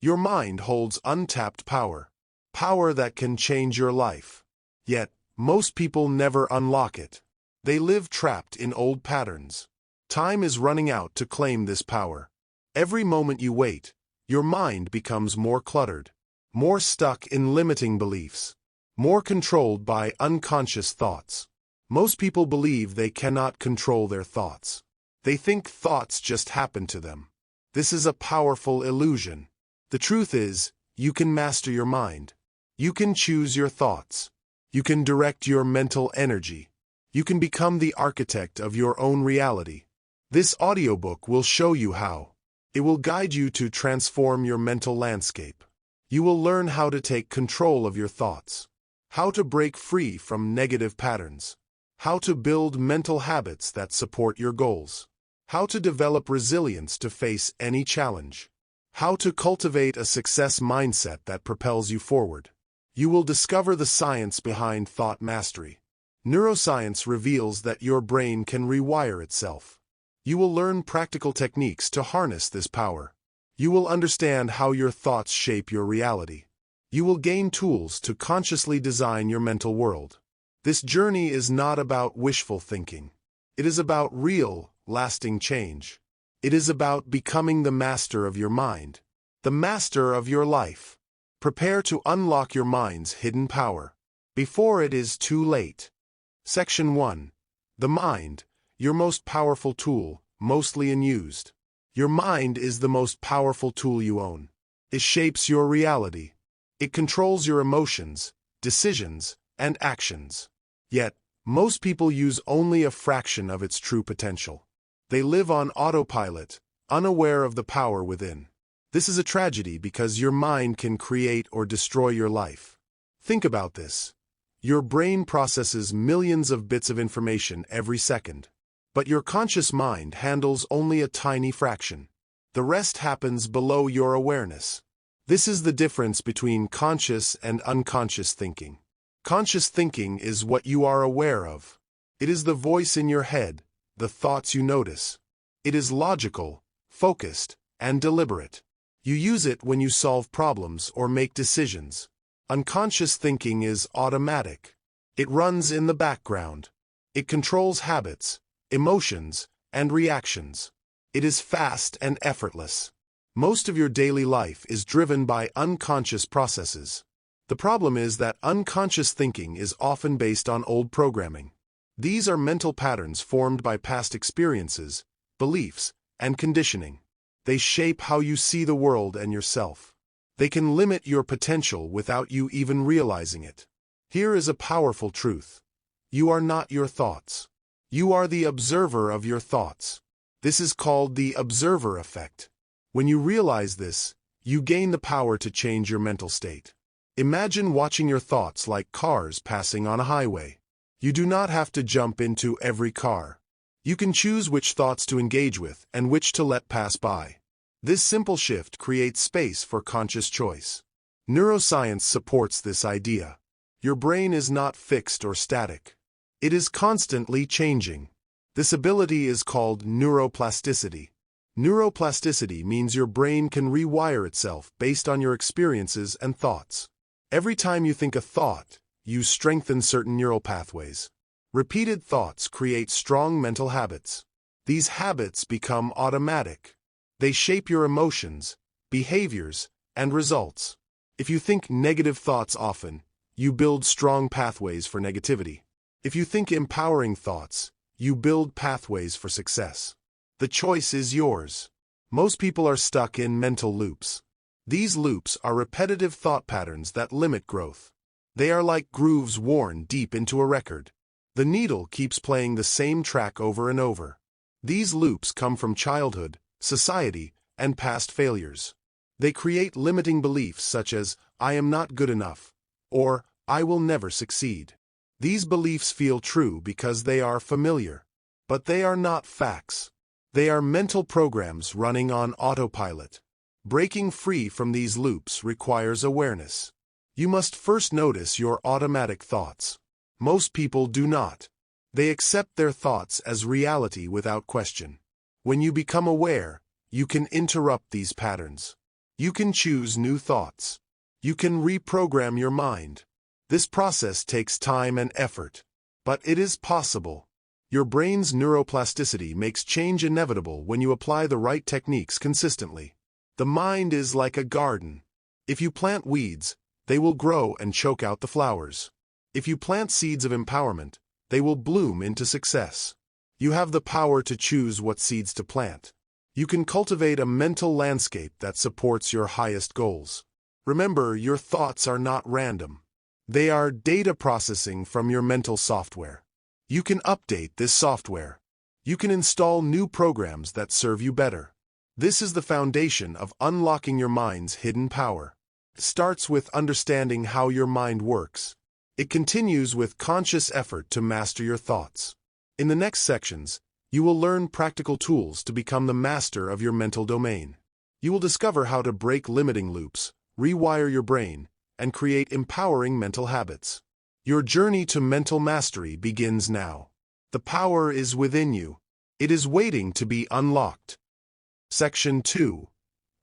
Your mind holds untapped power, power that can change your life. Yet, most people never unlock it. They live trapped in old patterns. Time is running out to claim this power. Every moment you wait, your mind becomes more cluttered, more stuck in limiting beliefs, more controlled by unconscious thoughts. Most people believe they cannot control their thoughts. They think thoughts just happen to them. This is a powerful illusion. The truth is, you can master your mind. You can choose your thoughts. You can direct your mental energy. You can become the architect of your own reality. This audiobook will show you how. It will guide you to transform your mental landscape. You will learn how to take control of your thoughts, how to break free from negative patterns, how to build mental habits that support your goals, how to develop resilience to face any challenge, how to cultivate a success mindset that propels you forward. You will discover the science behind thought mastery. Neuroscience reveals that your brain can rewire itself. You will learn practical techniques to harness this power. You will understand how your thoughts shape your reality. You will gain tools to consciously design your mental world. This journey is not about wishful thinking. It is about real, lasting change. It is about becoming the master of your mind, the master of your life. Prepare to unlock your mind's hidden power before it is too late. Section 1. The mind, your most powerful tool, mostly unused. Your mind is the most powerful tool you own. It shapes your reality. It controls your emotions, decisions, and actions. Yet, most people use only a fraction of its true potential. They live on autopilot, unaware of the power within. This is a tragedy because your mind can create or destroy your life. Think about this. Your brain processes millions of bits of information every second. But your conscious mind handles only a tiny fraction. The rest happens below your awareness. This is the difference between conscious and unconscious thinking. Conscious thinking is what you are aware of. It is the voice in your head, the thoughts you notice. It is logical, focused, and deliberate. You use it when you solve problems or make decisions. Unconscious thinking is automatic. It runs in the background. It controls habits, emotions, and reactions. It is fast and effortless. Most of your daily life is driven by unconscious processes. The problem is that unconscious thinking is often based on old programming. These are mental patterns formed by past experiences, beliefs, and conditioning. They shape how you see the world and yourself. They can limit your potential without you even realizing it. Here is a powerful truth. You are not your thoughts. You are the observer of your thoughts. This is called the observer effect. When you realize this, you gain the power to change your mental state. Imagine watching your thoughts like cars passing on a highway. You do not have to jump into every car. You can choose which thoughts to engage with and which to let pass by. This simple shift creates space for conscious choice. Neuroscience supports this idea. Your brain is not fixed or static. It is constantly changing. This ability is called neuroplasticity. Neuroplasticity means your brain can rewire itself based on your experiences and thoughts. Every time you think a thought, you strengthen certain neural pathways. Repeated thoughts create strong mental habits. These habits become automatic. They shape your emotions, behaviors, and results. If you think negative thoughts often, you build strong pathways for negativity. If you think empowering thoughts, you build pathways for success. The choice is yours. Most people are stuck in mental loops. These loops are repetitive thought patterns that limit growth. They are like grooves worn deep into a record. The needle keeps playing the same track over and over. These loops come from childhood, society, and past failures. They create limiting beliefs such as, "I am not good enough," or "I will never succeed." These beliefs feel true because they are familiar. But they are not facts. They are mental programs running on autopilot. Breaking free from these loops requires awareness. You must first notice your automatic thoughts. Most people do not. They accept their thoughts as reality without question. When you become aware, you can interrupt these patterns. You can choose new thoughts. You can reprogram your mind. This process takes time and effort, but it is possible. Your brain's neuroplasticity makes change inevitable when you apply the right techniques consistently. The mind is like a garden. If you plant weeds, they will grow and choke out the flowers. If you plant seeds of empowerment, they will bloom into success. You have the power to choose what seeds to plant. You can cultivate a mental landscape that supports your highest goals. Remember, your thoughts are not random. They are data processing from your mental software. You can update this software. You can install new programs that serve you better. This is the foundation of unlocking your mind's hidden power. It starts with understanding how your mind works. It continues with conscious effort to master your thoughts. In the next sections, you will learn practical tools to become the master of your mental domain. You will discover how to break limiting loops, rewire your brain, and create empowering mental habits. Your journey to mental mastery begins now. The power is within you. It is waiting to be unlocked. Section 2.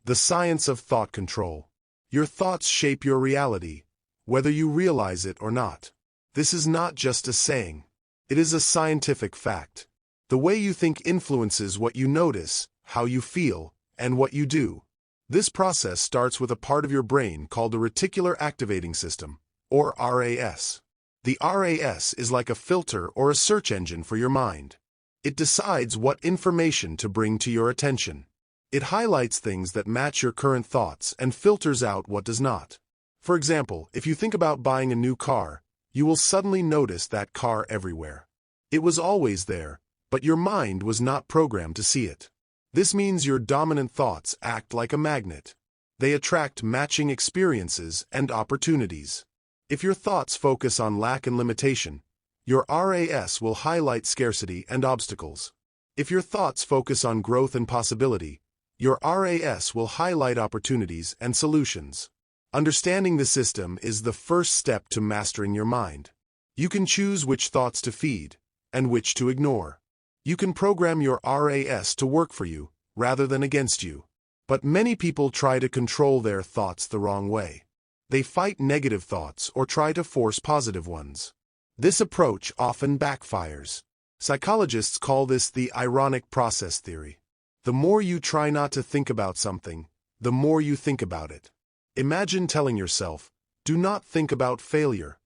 The Science of Thought Control. Your thoughts shape your reality, whether you realize it or not. This is not just a saying. It is a scientific fact. The way you think influences what you notice, how you feel, and what you do. This process starts with a part of your brain called the reticular activating system, or RAS. The RAS is like a filter or a search engine for your mind. It decides what information to bring to your attention. It highlights things that match your current thoughts and filters out what does not. For example, if you think about buying a new car, you will suddenly notice that car everywhere. It was always there, but your mind was not programmed to see it. This means your dominant thoughts act like a magnet. They attract matching experiences and opportunities. If your thoughts focus on lack and limitation, your RAS will highlight scarcity and obstacles. If your thoughts focus on growth and possibility, your RAS will highlight opportunities and solutions. Understanding the system is the first step to mastering your mind. You can choose which thoughts to feed and which to ignore. You can program your RAS to work for you, rather than against you. But many people try to control their thoughts the wrong way. They fight negative thoughts or try to force positive ones. This approach often backfires. Psychologists call this the ironic process theory. The more you try not to think about something, the more you think about it. Imagine telling yourself, "Do not think about failure."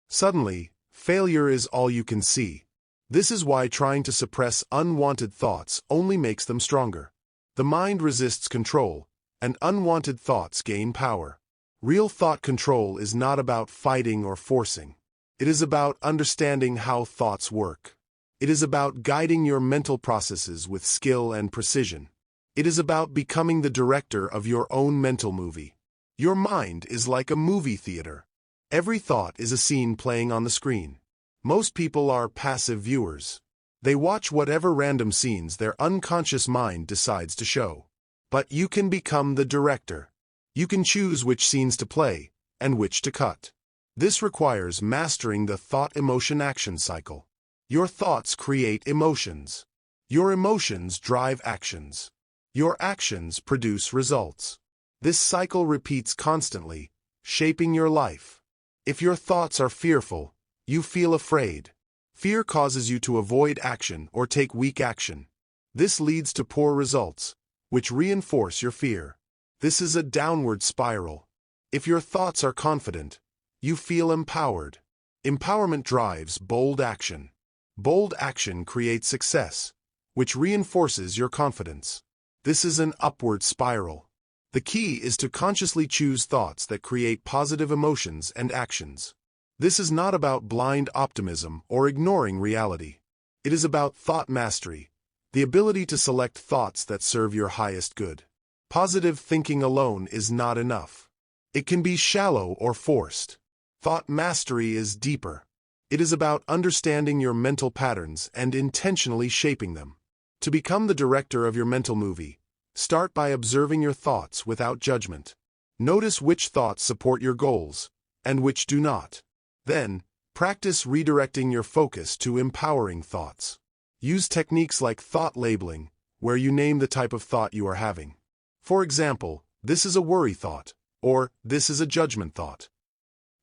Suddenly, failure is all you can see. This is why trying to suppress unwanted thoughts only makes them stronger. The mind resists control, and unwanted thoughts gain power. Real thought control is not about fighting or forcing. It is about understanding how thoughts work. It is about guiding your mental processes with skill and precision. It is about becoming the director of your own mental movie. Your mind is like a movie theater. Every thought is a scene playing on the screen. Most people are passive viewers. They watch whatever random scenes their unconscious mind decides to show. But you can become the director. You can choose which scenes to play and which to cut. This requires mastering the thought-emotion-action cycle. Your thoughts create emotions. Your emotions drive actions. Your actions produce results. This cycle repeats constantly, shaping your life. If your thoughts are fearful, you feel afraid. Fear causes you to avoid action or take weak action. This leads to poor results, which reinforce your fear. This is a downward spiral. If your thoughts are confident, you feel empowered. Empowerment drives bold action. Bold action creates success, which reinforces your confidence. This is an upward spiral. The key is to consciously choose thoughts that create positive emotions and actions. This is not about blind optimism or ignoring reality. It is about thought mastery, the ability to select thoughts that serve your highest good. Positive thinking alone is not enough. It can be shallow or forced. Thought mastery is deeper. It is about understanding your mental patterns and intentionally shaping them. To become the director of your mental movie, start by observing your thoughts without judgment. Notice which thoughts support your goals and which do not. Then, practice redirecting your focus to empowering thoughts. Use techniques like thought labeling, where you name the type of thought you are having. For example, "This is a worry thought," or "This is a judgment thought."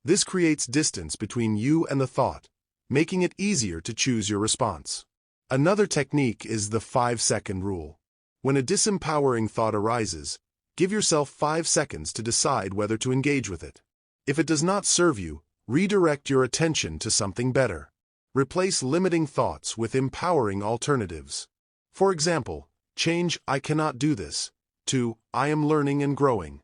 This creates distance between you and the thought, making it easier to choose your response. Another technique is the 5-second rule. When a disempowering thought arises, give yourself 5 seconds to decide whether to engage with it. If it does not serve you, redirect your attention to something better. Replace limiting thoughts with empowering alternatives. For example, change "I cannot do this" to "I am learning and growing."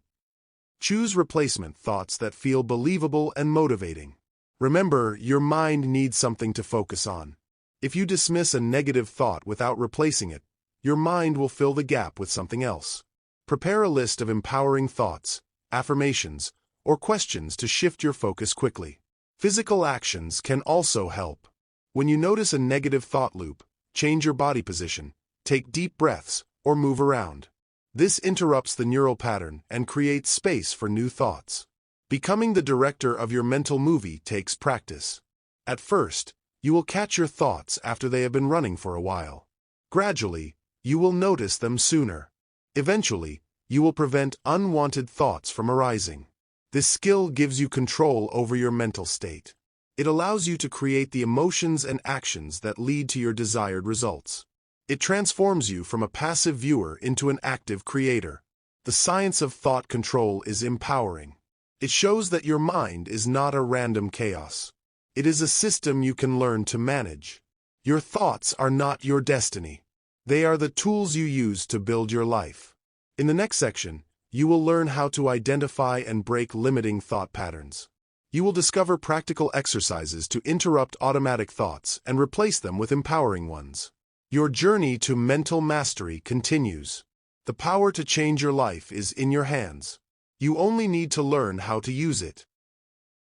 Choose replacement thoughts that feel believable and motivating. Remember, your mind needs something to focus on. If you dismiss a negative thought without replacing it, your mind will fill the gap with something else. Prepare a list of empowering thoughts, affirmations, or questions to shift your focus quickly. Physical actions can also help. When you notice a negative thought loop, change your body position, take deep breaths, or move around. This interrupts the neural pattern and creates space for new thoughts. Becoming the director of your mental movie takes practice. At first, you will catch your thoughts after they have been running for a while. Gradually, you will notice them sooner. Eventually, you will prevent unwanted thoughts from arising. This skill gives you control over your mental state. It allows you to create the emotions and actions that lead to your desired results. It transforms you from a passive viewer into an active creator. The science of thought control is empowering. It shows that your mind is not a random chaos. It is a system you can learn to manage. Your thoughts are not your destiny. They are the tools you use to build your life. In the next section, you will learn how to identify and break limiting thought patterns. You will discover practical exercises to interrupt automatic thoughts and replace them with empowering ones. Your journey to mental mastery continues. The power to change your life is in your hands. You only need to learn how to use it.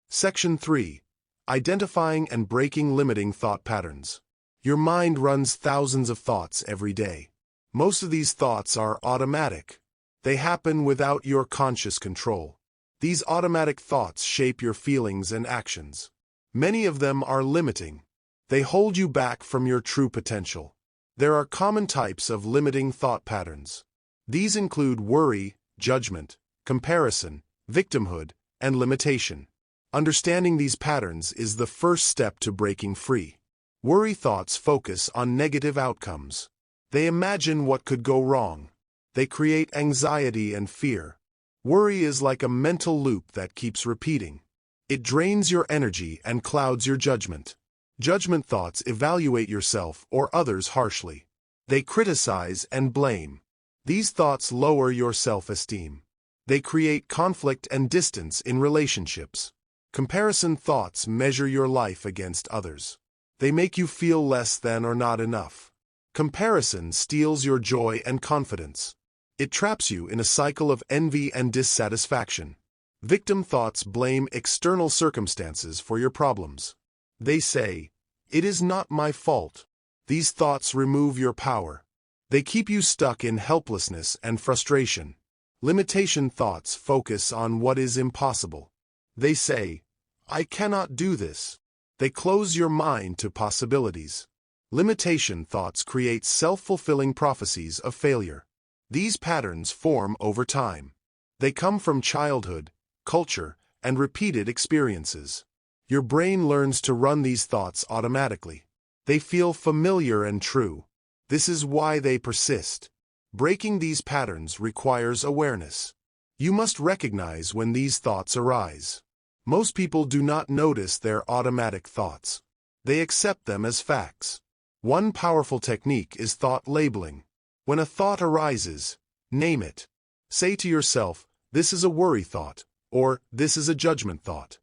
Section 3. Identifying and breaking limiting thought patterns. Your mind runs thousands of thoughts every day. Most of these thoughts are automatic. They happen without your conscious control. These automatic thoughts shape your feelings and actions. Many of them are limiting. They hold you back from your true potential. There are common types of limiting thought patterns. These include worry, judgment, comparison, victimhood, and limitation. Understanding these patterns is the first step to breaking free. Worry thoughts focus on negative outcomes. They imagine what could go wrong. They create anxiety and fear. Worry is like a mental loop that keeps repeating. It drains your energy and clouds your judgment. Judgment thoughts evaluate yourself or others harshly. They criticize and blame. These thoughts lower your self-esteem. They create conflict and distance in relationships. Comparison thoughts measure your life against others. They make you feel less than or not enough. Comparison steals your joy and confidence. It traps you in a cycle of envy and dissatisfaction. Victim thoughts blame external circumstances for your problems. They say, "It is not my fault." These thoughts remove your power. They keep you stuck in helplessness and frustration. Limitation thoughts focus on what is impossible. They say, "I cannot do this." They close your mind to possibilities. Limitation thoughts create self-fulfilling prophecies of failure. These patterns form over time. They come from childhood, culture, and repeated experiences. Your brain learns to run these thoughts automatically. They feel familiar and true. This is why they persist. Breaking these patterns requires awareness. You must recognize when these thoughts arise. Most people do not notice their automatic thoughts. They accept them as facts. One powerful technique is thought labeling. When a thought arises, name it. Say to yourself, "This is a worry thought," or "This is a judgment thought."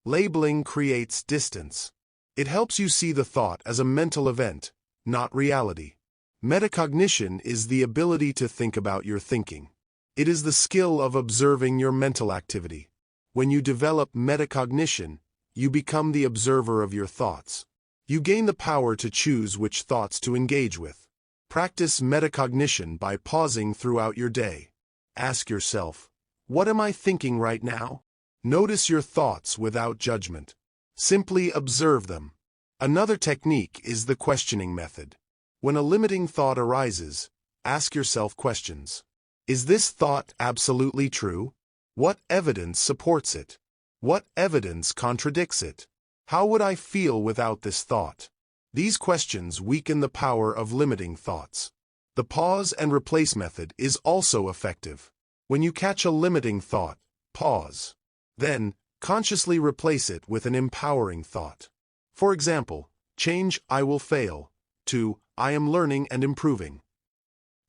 Labeling creates distance. It helps you see the thought as a mental event, not reality. Metacognition is the ability to think about your thinking. It is the skill of observing your mental activity. When you develop metacognition, you become the observer of your thoughts. You gain the power to choose which thoughts to engage with. Practice metacognition by pausing throughout your day. Ask yourself, "What am I thinking right now?" Notice your thoughts without judgment. Simply observe them. Another technique is the questioning method. When a limiting thought arises, ask yourself questions. Is this thought absolutely true? What evidence supports it? What evidence contradicts it? How would I feel without this thought? These questions weaken the power of limiting thoughts. The pause and replace method is also effective. When you catch a limiting thought, pause. Then, consciously replace it with an empowering thought. For example, change "I will fail" to "I am learning and improving."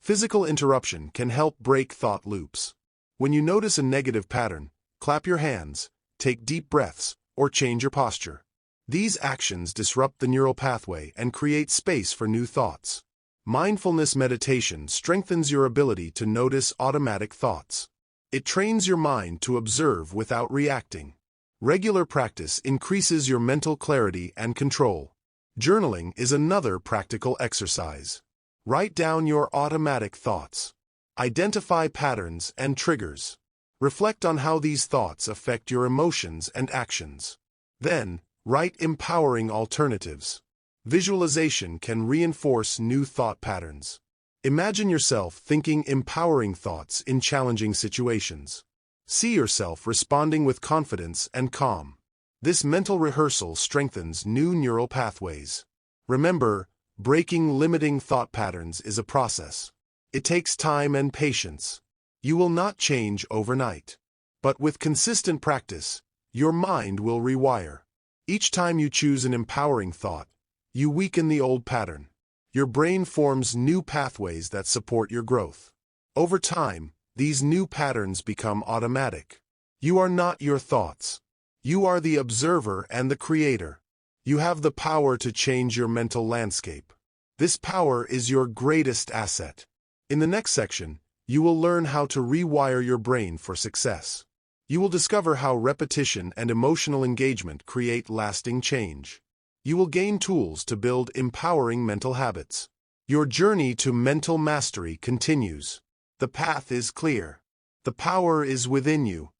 Physical interruption can help break thought loops. When you notice a negative pattern, clap your hands, take deep breaths, or change your posture. These actions disrupt the neural pathway and create space for new thoughts. Mindfulness meditation strengthens your ability to notice automatic thoughts. It trains your mind to observe without reacting. Regular practice increases your mental clarity and control. Journaling is another practical exercise. Write down your automatic thoughts. Identify patterns and triggers. Reflect on how these thoughts affect your emotions and actions. Then, write empowering alternatives. Visualization can reinforce new thought patterns. Imagine yourself thinking empowering thoughts in challenging situations. See yourself responding with confidence and calm. This mental rehearsal strengthens new neural pathways. Remember, breaking limiting thought patterns is a process. It takes time and patience. You will not change overnight. But with consistent practice, your mind will rewire. Each time you choose an empowering thought, you weaken the old pattern. Your brain forms new pathways that support your growth. Over time, these new patterns become automatic. You are not your thoughts. You are the observer and the creator. You have the power to change your mental landscape. This power is your greatest asset. In the next section, you will learn how to rewire your brain for success. You will discover how repetition and emotional engagement create lasting change. You will gain tools to build empowering mental habits. Your journey to mental mastery continues. The path is clear. The power is within you.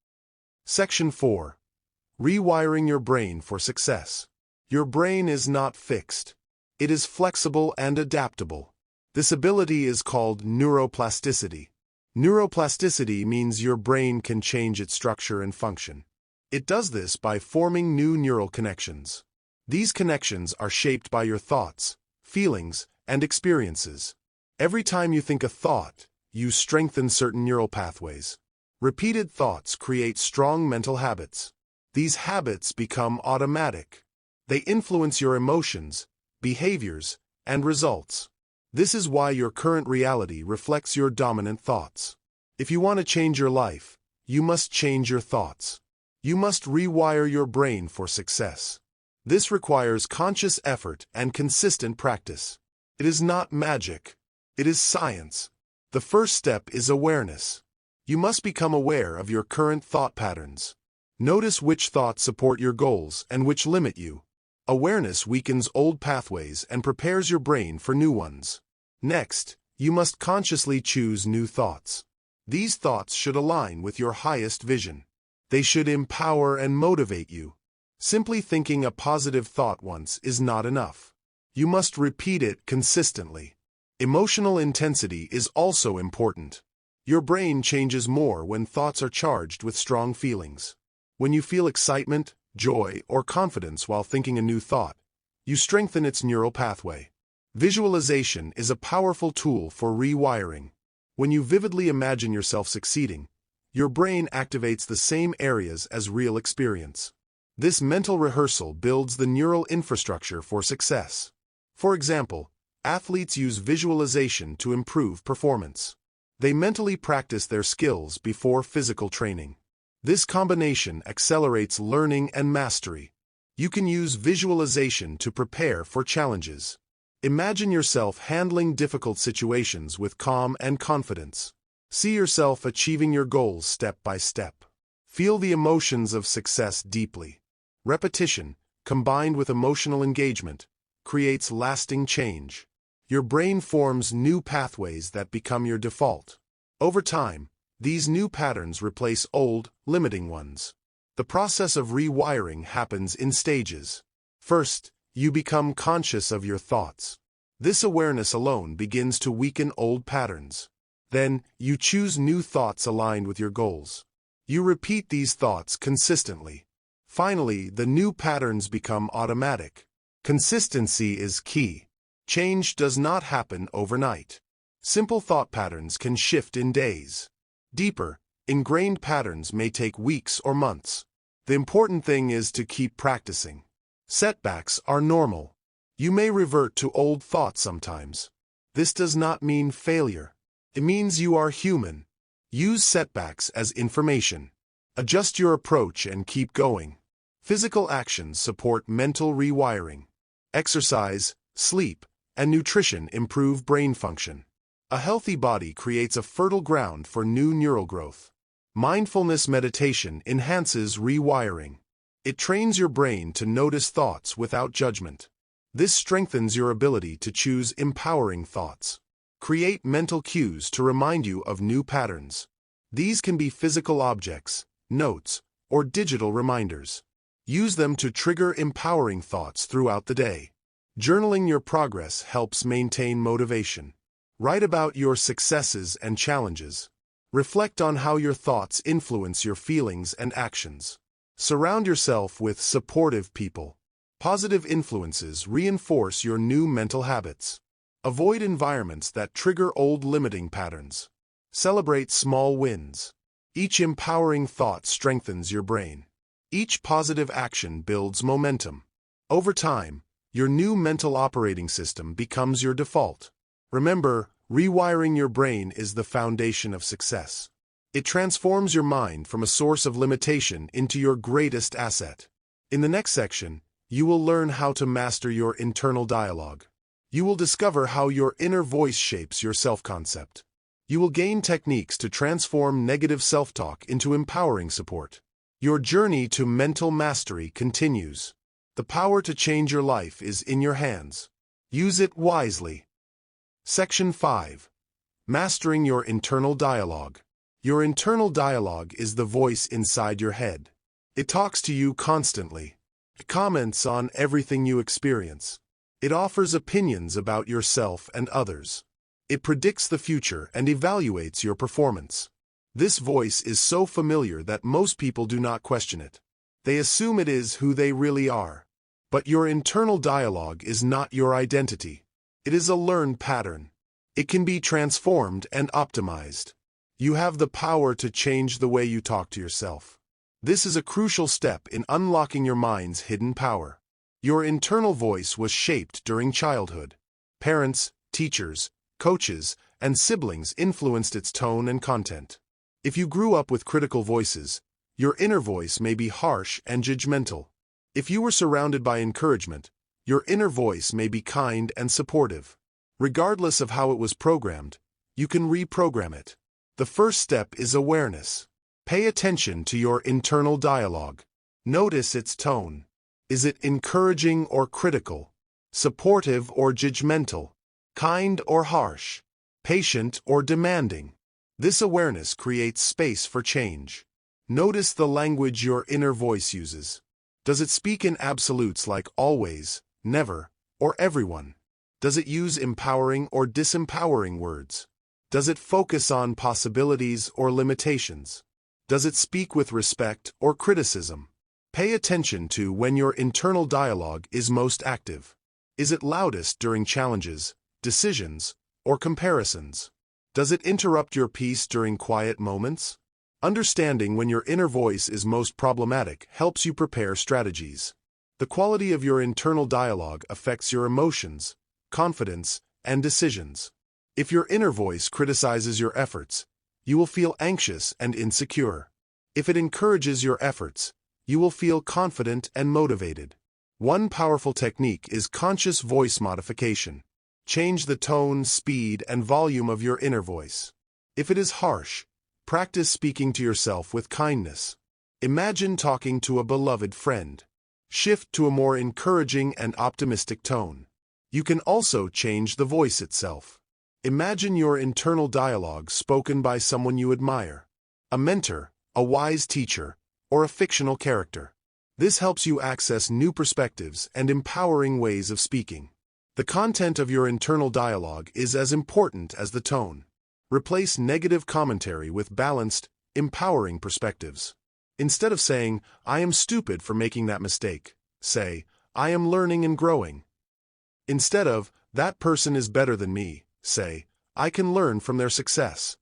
Section 4. Rewiring your brain for success. Your brain is not fixed. It is flexible and adaptable. This ability is called neuroplasticity. Neuroplasticity means your brain can change its structure and function. It does this by forming new neural connections. These connections are shaped by your thoughts, feelings, and experiences. Every time you think a thought, you strengthen certain neural pathways. Repeated thoughts create strong mental habits. These habits become automatic. They influence your emotions, behaviors, and results. This is why your current reality reflects your dominant thoughts. If you want to change your life, you must change your thoughts. You must rewire your brain for success. This requires conscious effort and consistent practice. It is not magic. It is science. The first step is awareness. You must become aware of your current thought patterns. Notice which thoughts support your goals and which limit you. Awareness weakens old pathways and prepares your brain for new ones. Next, you must consciously choose new thoughts. These thoughts should align with your highest vision. They should empower and motivate you. Simply thinking a positive thought once is not enough. You must repeat it consistently. Emotional intensity is also important. Your brain changes more when thoughts are charged with strong feelings. When you feel excitement, joy, or confidence while thinking a new thought, you strengthen its neural pathway. Visualization is a powerful tool for rewiring. When you vividly imagine yourself succeeding, your brain activates the same areas as real experience. This mental rehearsal builds the neural infrastructure for success. For example, athletes use visualization to improve performance. They mentally practice their skills before physical training. This combination accelerates learning and mastery. You can use visualization to prepare for challenges. Imagine yourself handling difficult situations with calm and confidence. See yourself achieving your goals step by step. Feel the emotions of success deeply. Repetition, combined with emotional engagement, creates lasting change. Your brain forms new pathways that become your default. Over time, these new patterns replace old, limiting ones. The process of rewiring happens in stages. First, you become conscious of your thoughts. This awareness alone begins to weaken old patterns. Then, you choose new thoughts aligned with your goals. You repeat these thoughts consistently. Finally, the new patterns become automatic. Consistency is key. Change does not happen overnight. Simple thought patterns can shift in days. Deeper, ingrained patterns may take weeks or months. The important thing is to keep practicing. Setbacks are normal. You may revert to old thoughts sometimes. This does not mean failure. It means you are human. Use setbacks as information. Adjust your approach and keep going. Physical actions support mental rewiring. Exercise, sleep, and nutrition improve brain function. A healthy body creates a fertile ground for new neural growth. Mindfulness meditation enhances rewiring. It trains your brain to notice thoughts without judgment. This strengthens your ability to choose empowering thoughts. Create mental cues to remind you of new patterns. These can be physical objects, notes, or digital reminders. Use them to trigger empowering thoughts throughout the day. Journaling your progress helps maintain motivation. Write about your successes and challenges. Reflect on how your thoughts influence your feelings and actions. Surround yourself with supportive people. Positive influences reinforce your new mental habits. Avoid environments that trigger old limiting patterns. Celebrate small wins. Each empowering thought strengthens your brain. Each positive action builds momentum. Over time, your new mental operating system becomes your default. Remember, rewiring your brain is the foundation of success. It transforms your mind from a source of limitation into your greatest asset. In the next section, you will learn how to master your internal dialogue. You will discover how your inner voice shapes your self-concept. You will gain techniques to transform negative self-talk into empowering support. Your journey to mental mastery continues. The power to change your life is in your hands. Use it wisely. Section 5. Mastering your internal dialogue. Your internal dialogue is the voice inside your head. It talks to you constantly. It comments on everything you experience. It offers opinions about yourself and others. It predicts the future and evaluates your performance. This voice is so familiar that most people do not question it. They assume it is who they really are. But your internal dialogue is not your identity. It is a learned pattern. It can be transformed and optimized. You have the power to change the way you talk to yourself. This is a crucial step in unlocking your mind's hidden power. Your internal voice was shaped during childhood. Parents, teachers, coaches, and siblings influenced its tone and content. If you grew up with critical voices, your inner voice may be harsh and judgmental. If you were surrounded by encouragement, your inner voice may be kind and supportive. Regardless of how it was programmed, you can reprogram it. The first step is awareness. Pay attention to your internal dialogue. Notice its tone. Is it encouraging or critical? Supportive or judgmental? Kind or harsh? Patient or demanding? This awareness creates space for change. Notice the language your inner voice uses. Does it speak in absolutes like always, never, or everyone? Does it use empowering or disempowering words? Does it focus on possibilities or limitations? Does it speak with respect or criticism? Pay attention to when your internal dialogue is most active. Is it loudest during challenges, decisions, or comparisons? Does it interrupt your peace during quiet moments? Understanding when your inner voice is most problematic helps you prepare strategies. The quality of your internal dialogue affects your emotions, confidence, and decisions. If your inner voice criticizes your efforts, you will feel anxious and insecure. If it encourages your efforts, you will feel confident and motivated. One powerful technique is conscious voice modification. Change the tone, speed, and volume of your inner voice. If it is harsh, practice speaking to yourself with kindness. Imagine talking to a beloved friend. Shift to a more encouraging and optimistic tone. You can also change the voice itself. Imagine your internal dialogue spoken by someone you admire, a mentor, a wise teacher, or a fictional character. This helps you access new perspectives and empowering ways of speaking. The content of your internal dialogue is as important as the tone. Replace negative commentary with balanced, empowering perspectives. Instead of saying, "I am stupid for making that mistake," say, "I am learning and growing." Instead of, "That person is better than me," say, "I can learn from their success."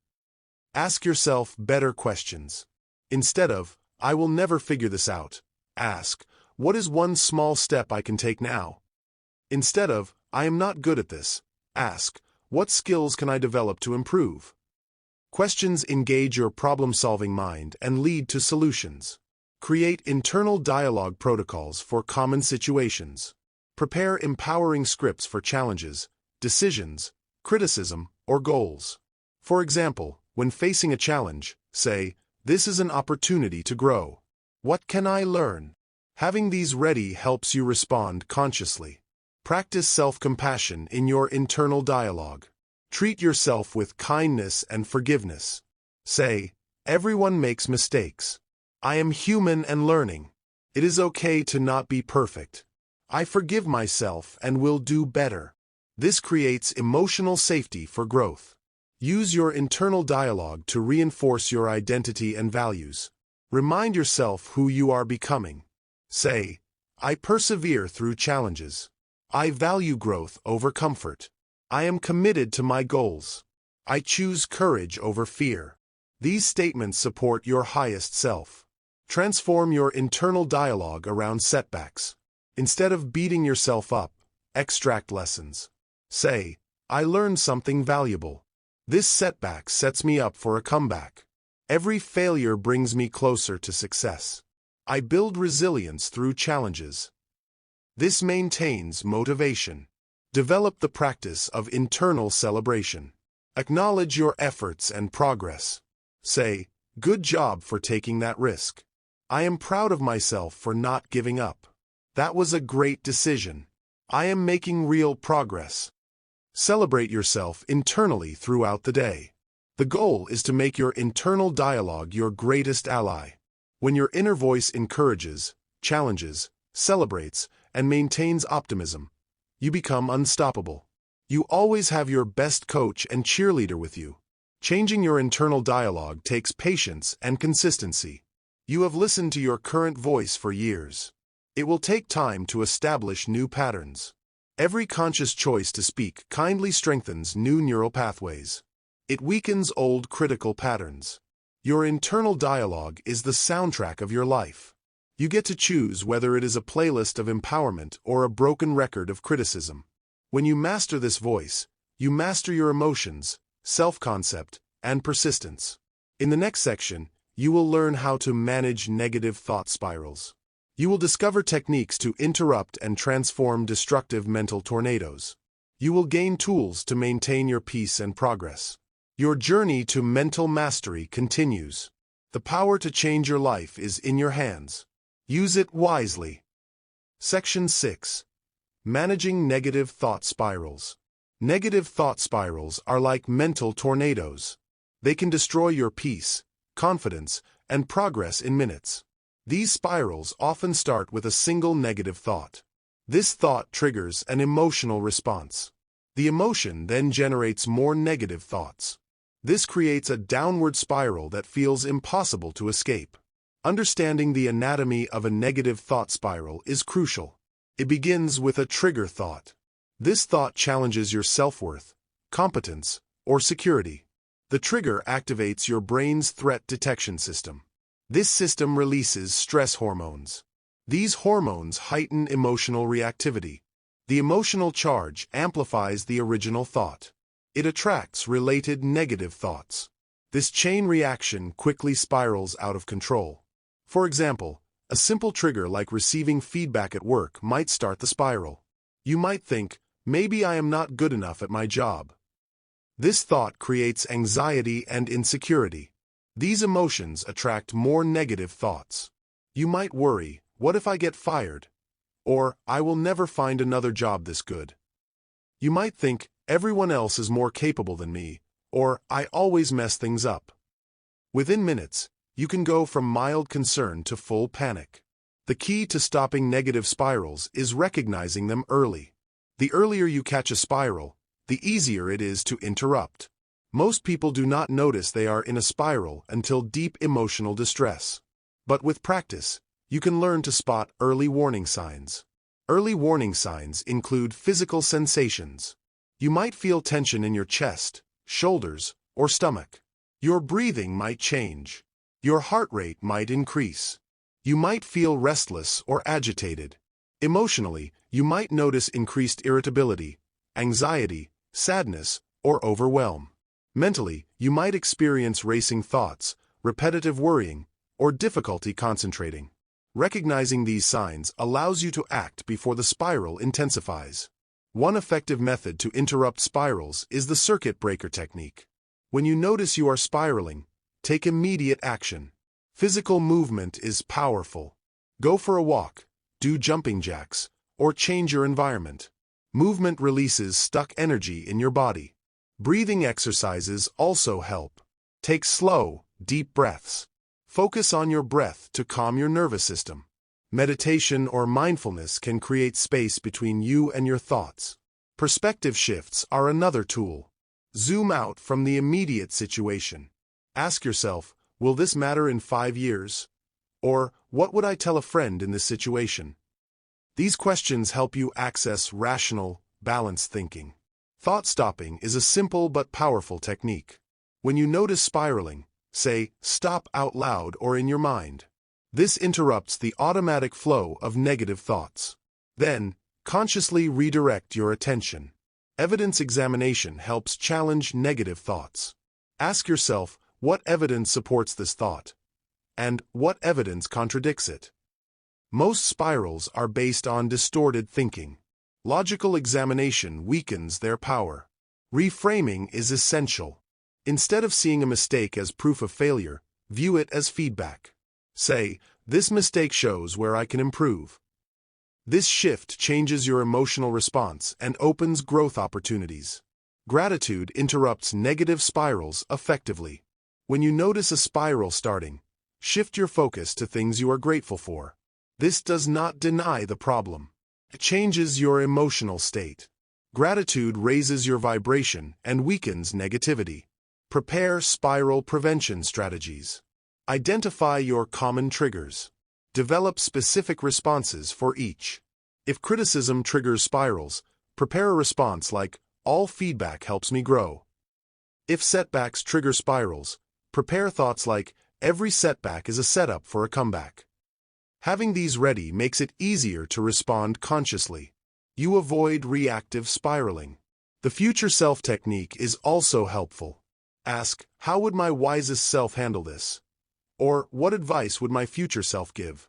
Ask yourself better questions. Instead of, "I will never figure this out," ask, "What is one small step I can take now?" Instead of, "I am not good at this," ask, "What skills can I develop to improve?" Questions engage your problem-solving mind and lead to solutions. Create internal dialogue protocols for common situations. Prepare empowering scripts for challenges, decisions, criticism, or goals. For example, when facing a challenge, say, "This is an opportunity to grow. What can I learn?" Having these ready helps you respond consciously. Practice self-compassion in your internal dialogue. Treat yourself with kindness and forgiveness. Say, "Everyone makes mistakes. I am human and learning. It is okay to not be perfect. I forgive myself and will do better." This creates emotional safety for growth. Use your internal dialogue to reinforce your identity and values. Remind yourself who you are becoming. Say, "I persevere through challenges. I value growth over comfort. I am committed to my goals. I choose courage over fear." These statements support your highest self. Transform your internal dialogue around setbacks. Instead of beating yourself up, extract lessons. Say, "I learned something valuable. This setback sets me up for a comeback. Every failure brings me closer to success. I build resilience through challenges." This maintains motivation. Develop the practice of internal celebration. Acknowledge your efforts and progress. Say, "Good job for taking that risk. I am proud of myself for not giving up. That was a great decision. I am making real progress." Celebrate yourself internally throughout the day. The goal is to make your internal dialogue your greatest ally. When your inner voice encourages, challenges, celebrates, and maintains optimism, you become unstoppable. You always have your best coach and cheerleader with you. Changing your internal dialogue takes patience and consistency. You have listened to your current voice for years. It will take time to establish new patterns. Every conscious choice to speak kindly strengthens new neural pathways. It weakens old critical patterns. Your internal dialogue is the soundtrack of your life. You get to choose whether it is a playlist of empowerment or a broken record of criticism. When you master this voice, you master your emotions, self-concept, and persistence. In the next section, you will learn how to manage negative thought spirals. You will discover techniques to interrupt and transform destructive mental tornadoes. You will gain tools to maintain your peace and progress. Your journey to mental mastery continues. The power to change your life is in your hands. Use it wisely. Section 6. Managing negative thought spirals. Negative thought spirals are like mental tornadoes. They can destroy your peace, confidence, and progress in minutes. These spirals often start with a single negative thought. This thought triggers an emotional response. The emotion then generates more negative thoughts. This creates a downward spiral that feels impossible to escape. Understanding the anatomy of a negative thought spiral is crucial. It begins with a trigger thought. This thought challenges your self-worth, competence, or security. The trigger activates your brain's threat detection system. This system releases stress hormones. These hormones heighten emotional reactivity. The emotional charge amplifies the original thought. It attracts related negative thoughts. This chain reaction quickly spirals out of control. For example, a simple trigger like receiving feedback at work might start the spiral. You might think, "Maybe I am not good enough at my job." This thought creates anxiety and insecurity. These emotions attract more negative thoughts. You might worry, "What if I get fired?" Or, "I will never find another job this good." You might think, "Everyone else is more capable than me," or, "I always mess things up." Within minutes, you can go from mild concern to full panic. The key to stopping negative spirals is recognizing them early. The earlier you catch a spiral, the easier it is to interrupt. Most people do not notice they are in a spiral until deep emotional distress. But with practice, you can learn to spot early warning signs. Early warning signs include physical sensations. You might feel tension in your chest, shoulders, or stomach. Your breathing might change. Your heart rate might increase. You might feel restless or agitated. Emotionally, you might notice increased irritability, anxiety, sadness, or overwhelm. Mentally, you might experience racing thoughts, repetitive worrying, or difficulty concentrating. Recognizing these signs allows you to act before the spiral intensifies. One effective method to interrupt spirals is the circuit breaker technique. When you notice you are spiraling, take immediate action. Physical movement is powerful. Go for a walk, do jumping jacks, or change your environment. Movement releases stuck energy in your body. Breathing exercises also help. Take slow, deep breaths. Focus on your breath to calm your nervous system. Meditation or mindfulness can create space between you and your thoughts. Perspective shifts are another tool. Zoom out from the immediate situation. Ask yourself, will this matter in 5 years? Or, what would I tell a friend in this situation? These questions help you access rational, balanced thinking. Thought stopping is a simple but powerful technique. When you notice spiraling, say, stop out loud or in your mind. This interrupts the automatic flow of negative thoughts. Then, consciously redirect your attention. Evidence examination helps challenge negative thoughts. Ask yourself, what evidence supports this thought? And what evidence contradicts it? Most spirals are based on distorted thinking. Logical examination weakens their power. Reframing is essential. Instead of seeing a mistake as proof of failure, view it as feedback. Say, this mistake shows where I can improve. This shift changes your emotional response and opens growth opportunities. Gratitude interrupts negative spirals effectively. When you notice a spiral starting, shift your focus to things you are grateful for. This does not deny the problem. It changes your emotional state. Gratitude raises your vibration and weakens negativity. Prepare spiral prevention strategies. Identify your common triggers. Develop specific responses for each. If criticism triggers spirals, prepare a response like, all feedback helps me grow. If setbacks trigger spirals, prepare thoughts like, every setback is a setup for a comeback. Having these ready makes it easier to respond consciously. You avoid reactive spiraling. The future self technique is also helpful. Ask, how would my wisest self handle this? Or, what advice would my future self give?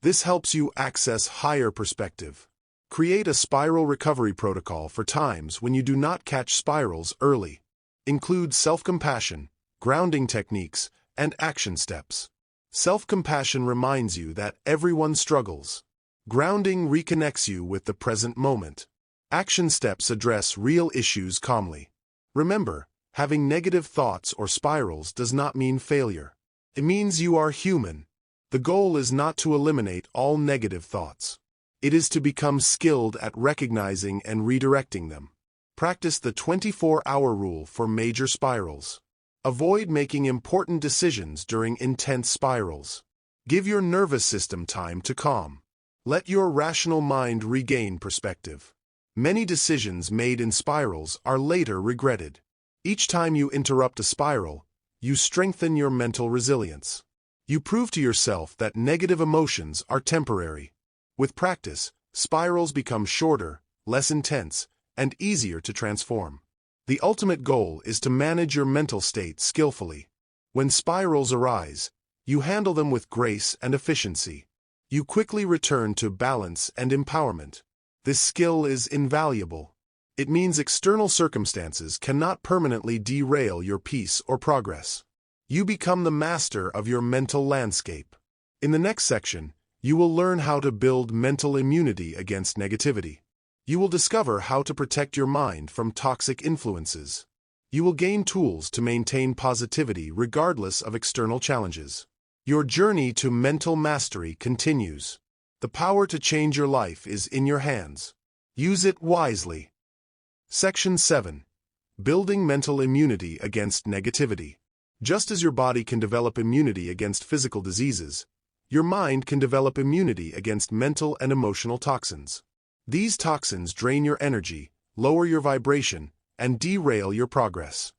This helps you access higher perspective. Create a spiral recovery protocol for times when you do not catch spirals early. Include self-compassion, grounding techniques, and action steps. Self-compassion reminds you that everyone struggles. Grounding reconnects you with the present moment. Action steps address real issues calmly. Remember, having negative thoughts or spirals does not mean failure. It means you are human. The goal is not to eliminate all negative thoughts. It is to become skilled at recognizing and redirecting them. Practice the 24-hour rule for major spirals. Avoid making important decisions during intense spirals. Give your nervous system time to calm. Let your rational mind regain perspective. Many decisions made in spirals are later regretted. Each time you interrupt a spiral, you strengthen your mental resilience. You prove to yourself that negative emotions are temporary. With practice, spirals become shorter, less intense, and easier to transform. The ultimate goal is to manage your mental state skillfully. When spirals arise, you handle them with grace and efficiency. You quickly return to balance and empowerment. This skill is invaluable. It means external circumstances cannot permanently derail your peace or progress. You become the master of your mental landscape. In the next section, you will learn how to build mental immunity against negativity. You will discover how to protect your mind from toxic influences. You will gain tools to maintain positivity regardless of external challenges. Your journey to mental mastery continues. The power to change your life is in your hands. Use it wisely. Section 7. Building mental immunity against negativity. Just as your body can develop immunity against physical diseases, your mind can develop immunity against mental and emotional toxins. These toxins drain your energy, lower your vibration, and derail your progress.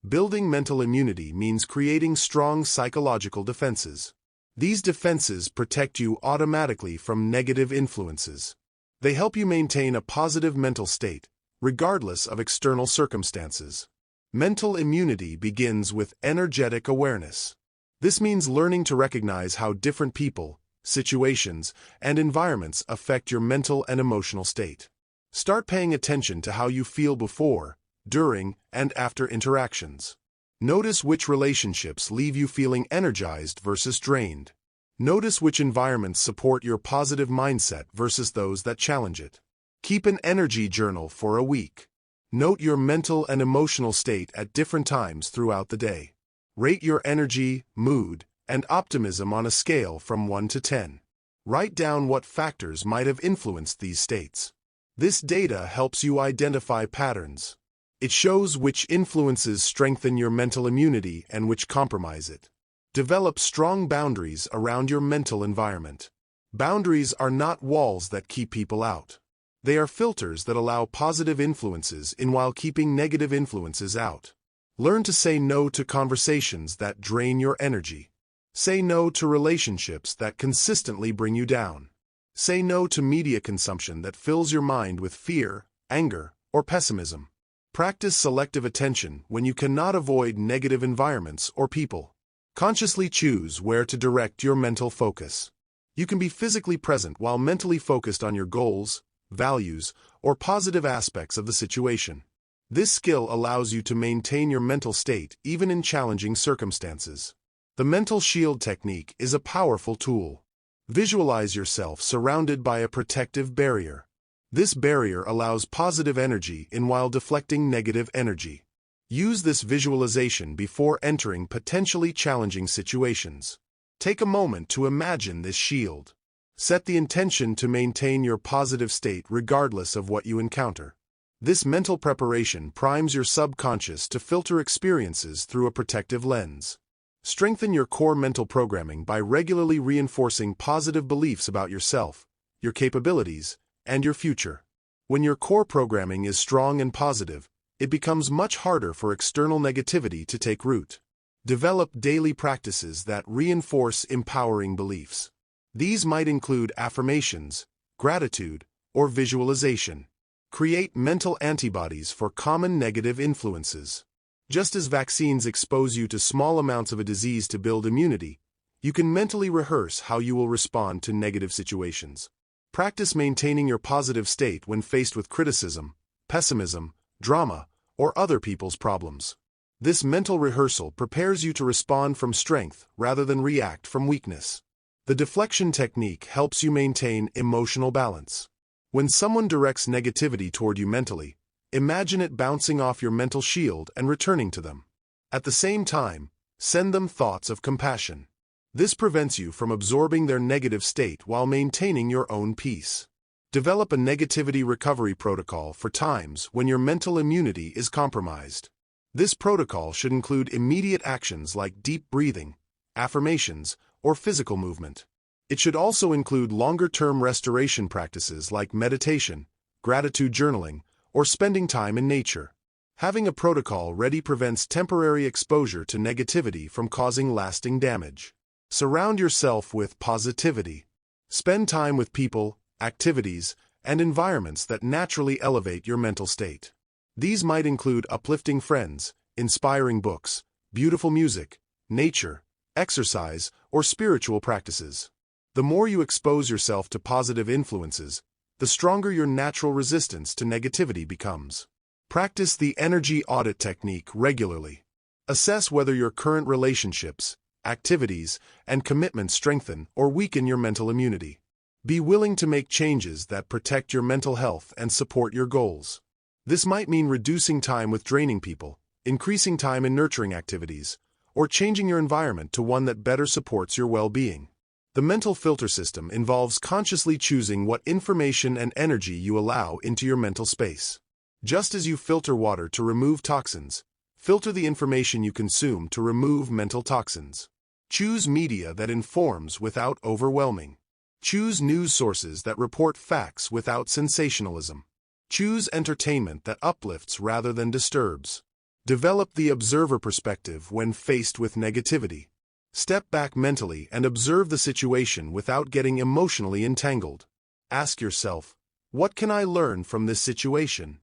Building mental immunity means creating strong psychological defenses. These defenses protect you automatically from negative influences. They help you maintain a positive mental state, regardless of external circumstances. Mental immunity begins with energetic awareness. This means learning to recognize how different people, situations, and environments affect your mental and emotional state. Start paying attention to how you feel before, during, and after interactions. Notice which relationships leave you feeling energized versus drained. Notice which environments support your positive mindset versus those that challenge it. Keep an energy journal for a week. Note your mental and emotional state at different times throughout the day. Rate your energy, mood, and optimism on a scale from 1 to 10. Write down what factors might have influenced these states. This data helps you identify patterns. It shows which influences strengthen your mental immunity and which compromise it. Develop strong boundaries around your mental environment. Boundaries are not walls that keep people out. They are filters that allow positive influences in while keeping negative influences out. Learn to say no to conversations that drain your energy. Say no to relationships that consistently bring you down. Say no to media consumption that fills your mind with fear, anger, or pessimism. Practice selective attention when you cannot avoid negative environments or people. Consciously choose where to direct your mental focus. You can be physically present while mentally focused on your goals, values, or positive aspects of the situation. This skill allows you to maintain your mental state even in challenging circumstances. The mental shield technique is a powerful tool. Visualize yourself surrounded by a protective barrier. This barrier allows positive energy in while deflecting negative energy. Use this visualization before entering potentially challenging situations. Take a moment to imagine this shield. Set the intention to maintain your positive state regardless of what you encounter. This mental preparation primes your subconscious to filter experiences through a protective lens. Strengthen your core mental programming by regularly reinforcing positive beliefs about yourself, your capabilities, and your future. When your core programming is strong and positive, it becomes much harder for external negativity to take root. Develop daily practices that reinforce empowering beliefs. These might include affirmations, gratitude, or visualization. Create mental antibodies for common negative influences. Just as vaccines expose you to small amounts of a disease to build immunity, you can mentally rehearse how you will respond to negative situations. Practice maintaining your positive state when faced with criticism, pessimism, drama, or other people's problems. This mental rehearsal prepares you to respond from strength rather than react from weakness. The deflection technique helps you maintain emotional balance. When someone directs negativity toward you mentally, imagine it bouncing off your mental shield and returning to them. At the same time, send them thoughts of compassion. This prevents you from absorbing their negative state while maintaining your own peace. Develop a negativity recovery protocol for times when your mental immunity is compromised. This protocol should include immediate actions like deep breathing, affirmations, or physical movement. It should also include longer-term restoration practices like meditation, gratitude journaling, or spending time in nature. Having a protocol ready prevents temporary exposure to negativity from causing lasting damage. Surround yourself with positivity. Spend time with people, activities, and environments that naturally elevate your mental state. These might include uplifting friends, inspiring books, beautiful music, nature, exercise, or spiritual practices. The more you expose yourself to positive influences, the stronger your natural resistance to negativity becomes. Practice the energy audit technique regularly. Assess whether your current relationships, activities, and commitments strengthen or weaken your mental immunity. Be willing to make changes that protect your mental health and support your goals. This might mean reducing time with draining people, increasing time in nurturing activities, or changing your environment to one that better supports your well-being. The mental filter system involves consciously choosing what information and energy you allow into your mental space. Just as you filter water to remove toxins, filter the information you consume to remove mental toxins. Choose media that informs without overwhelming. Choose news sources that report facts without sensationalism. Choose entertainment that uplifts rather than disturbs. Develop the observer perspective when faced with negativity. Step back mentally and observe the situation without getting emotionally entangled. Ask yourself, what can I learn from this situation?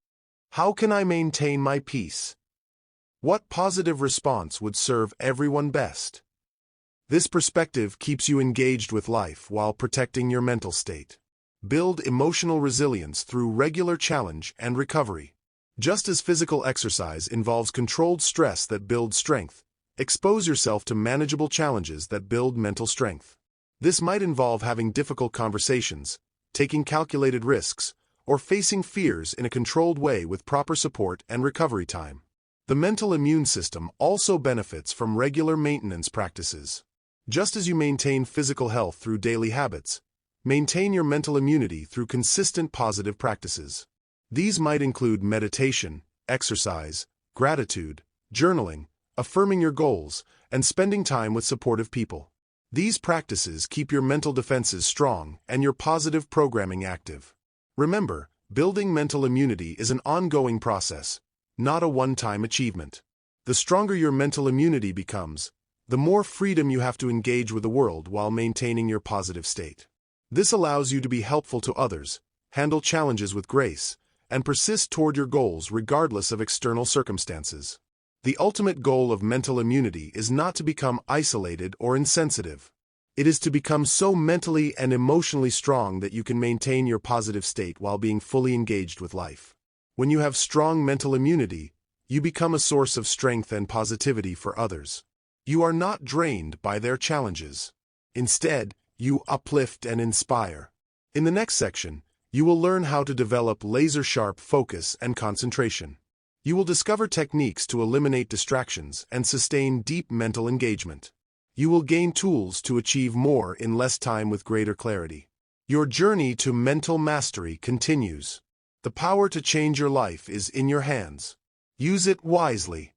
How can I maintain my peace? What positive response would serve everyone best? This perspective keeps you engaged with life while protecting your mental state. Build emotional resilience through regular challenge and recovery. Just as physical exercise involves controlled stress that builds strength, expose yourself to manageable challenges that build mental strength. This might involve having difficult conversations, taking calculated risks, or facing fears in a controlled way with proper support and recovery time. The mental immune system also benefits from regular maintenance practices. Just as you maintain physical health through daily habits, maintain your mental immunity through consistent positive practices. These might include meditation, exercise, gratitude, journaling, affirming your goals, and spending time with supportive people. These practices keep your mental defenses strong and your positive programming active. Remember, building mental immunity is an ongoing process, not a one-time achievement. The stronger your mental immunity becomes, the more freedom you have to engage with the world while maintaining your positive state. This allows you to be helpful to others, handle challenges with grace, and persist toward your goals regardless of external circumstances. The ultimate goal of mental immunity is not to become isolated or insensitive. It is to become so mentally and emotionally strong that you can maintain your positive state while being fully engaged with life. When you have strong mental immunity, you become a source of strength and positivity for others. You are not drained by their challenges. Instead, you uplift and inspire. In the next section, you will learn how to develop laser-sharp focus and concentration. You will discover techniques to eliminate distractions and sustain deep mental engagement. You will gain tools to achieve more in less time with greater clarity. Your journey to mental mastery continues. The power to change your life is in your hands. Use it wisely.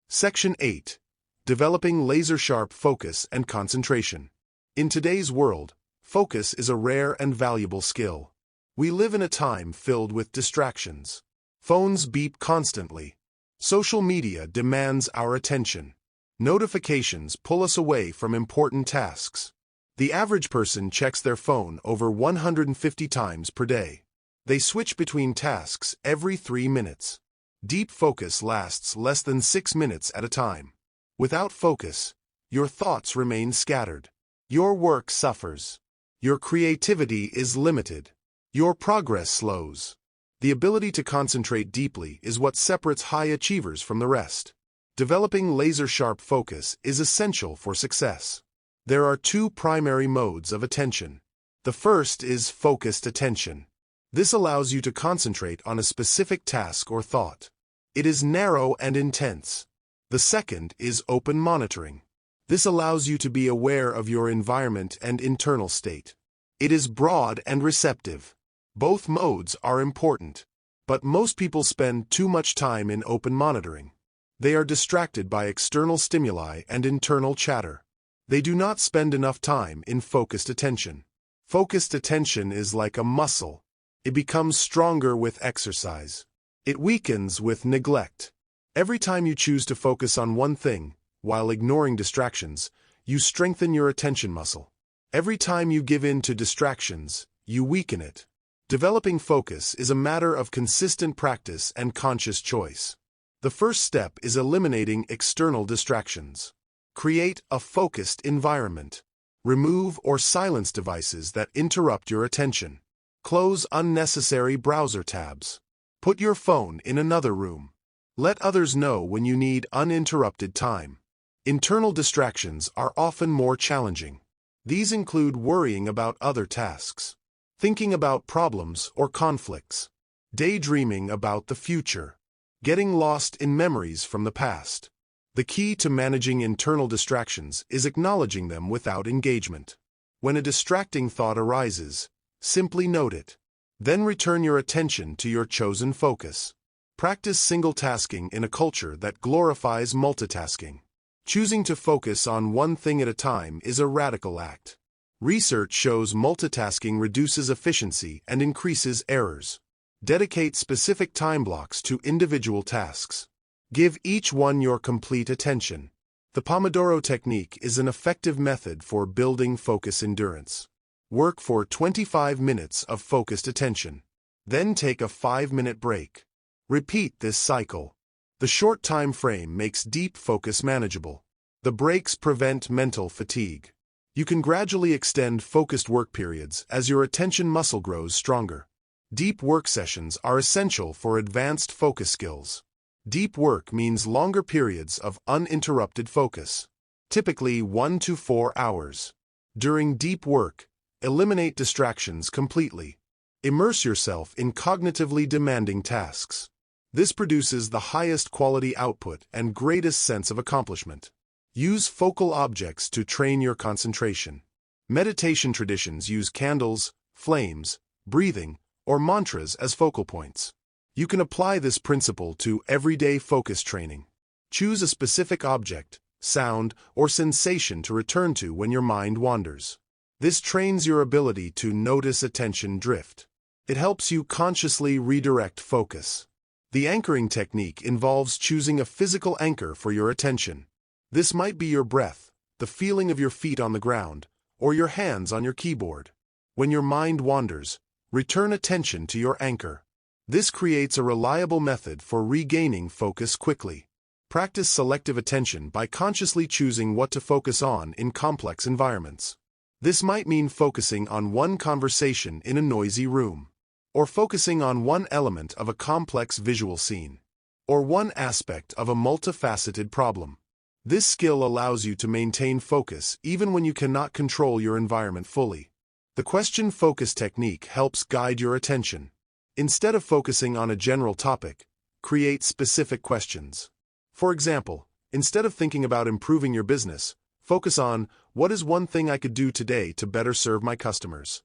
Section 8. Developing laser-sharp focus and concentration. In today's world, focus is a rare and valuable skill. We live in a time filled with distractions. Phones beep constantly. Social media demands our attention. Notifications pull us away from important tasks. The average person checks their phone over 150 times per day. They switch between tasks every 3 minutes. Deep focus lasts less than 6 minutes at a time. Without focus, your thoughts remain scattered. Your work suffers. Your creativity is limited. Your progress slows. The ability to concentrate deeply is what separates high achievers from the rest. Developing laser-sharp focus is essential for success. There are 2 primary modes of attention. The first is focused attention. This allows you to concentrate on a specific task or thought. It is narrow and intense. The second is open monitoring. This allows you to be aware of your environment and internal state. It is broad and receptive. Both modes are important, but most people spend too much time in open monitoring. They are distracted by external stimuli and internal chatter. They do not spend enough time in focused attention. Focused attention is like a muscle. It becomes stronger with exercise. It weakens with neglect. Every time you choose to focus on one thing, while ignoring distractions, you strengthen your attention muscle. Every time you give in to distractions, you weaken it. Developing focus is a matter of consistent practice and conscious choice. The first step is eliminating external distractions. Create a focused environment. Remove or silence devices that interrupt your attention. Close unnecessary browser tabs. Put your phone in another room. Let others know when you need uninterrupted time. Internal distractions are often more challenging. These include worrying about other tasks, thinking about problems or conflicts, daydreaming about the future, getting lost in memories from the past. The key to managing internal distractions is acknowledging them without engagement. When a distracting thought arises, simply note it. Then return your attention to your chosen focus. Practice single tasking in a culture that glorifies multitasking. Choosing to focus on one thing at a time is a radical act. Research shows multitasking reduces efficiency and increases errors. Dedicate specific time blocks to individual tasks. Give each one your complete attention. The Pomodoro technique is an effective method for building focus endurance. Work for 25 minutes of focused attention. Then take a 5-minute break. Repeat this cycle. The short time frame makes deep focus manageable. The breaks prevent mental fatigue. You can gradually extend focused work periods as your attention muscle grows stronger. Deep work sessions are essential for advanced focus skills. Deep work means longer periods of uninterrupted focus, typically 1 to 4 hours. During deep work, eliminate distractions completely. Immerse yourself in cognitively demanding tasks. This produces the highest quality output and greatest sense of accomplishment. Use focal objects to train your concentration. Meditation traditions use candles, flames, breathing, or mantras as focal points. You can apply this principle to everyday focus training. Choose a specific object, sound, or sensation to return to when your mind wanders. This trains your ability to notice attention drift. It helps you consciously redirect focus. The anchoring technique involves choosing a physical anchor for your attention. This might be your breath, the feeling of your feet on the ground, or your hands on your keyboard. When your mind wanders, return attention to your anchor. This creates a reliable method for regaining focus quickly. Practice selective attention by consciously choosing what to focus on in complex environments. This might mean focusing on one conversation in a noisy room, or focusing on one element of a complex visual scene, or one aspect of a multifaceted problem. This skill allows you to maintain focus even when you cannot control your environment fully. The question focus technique helps guide your attention. Instead of focusing on a general topic, create specific questions. For example, instead of thinking about improving your business, focus on, what is one thing I could do today to better serve my customers?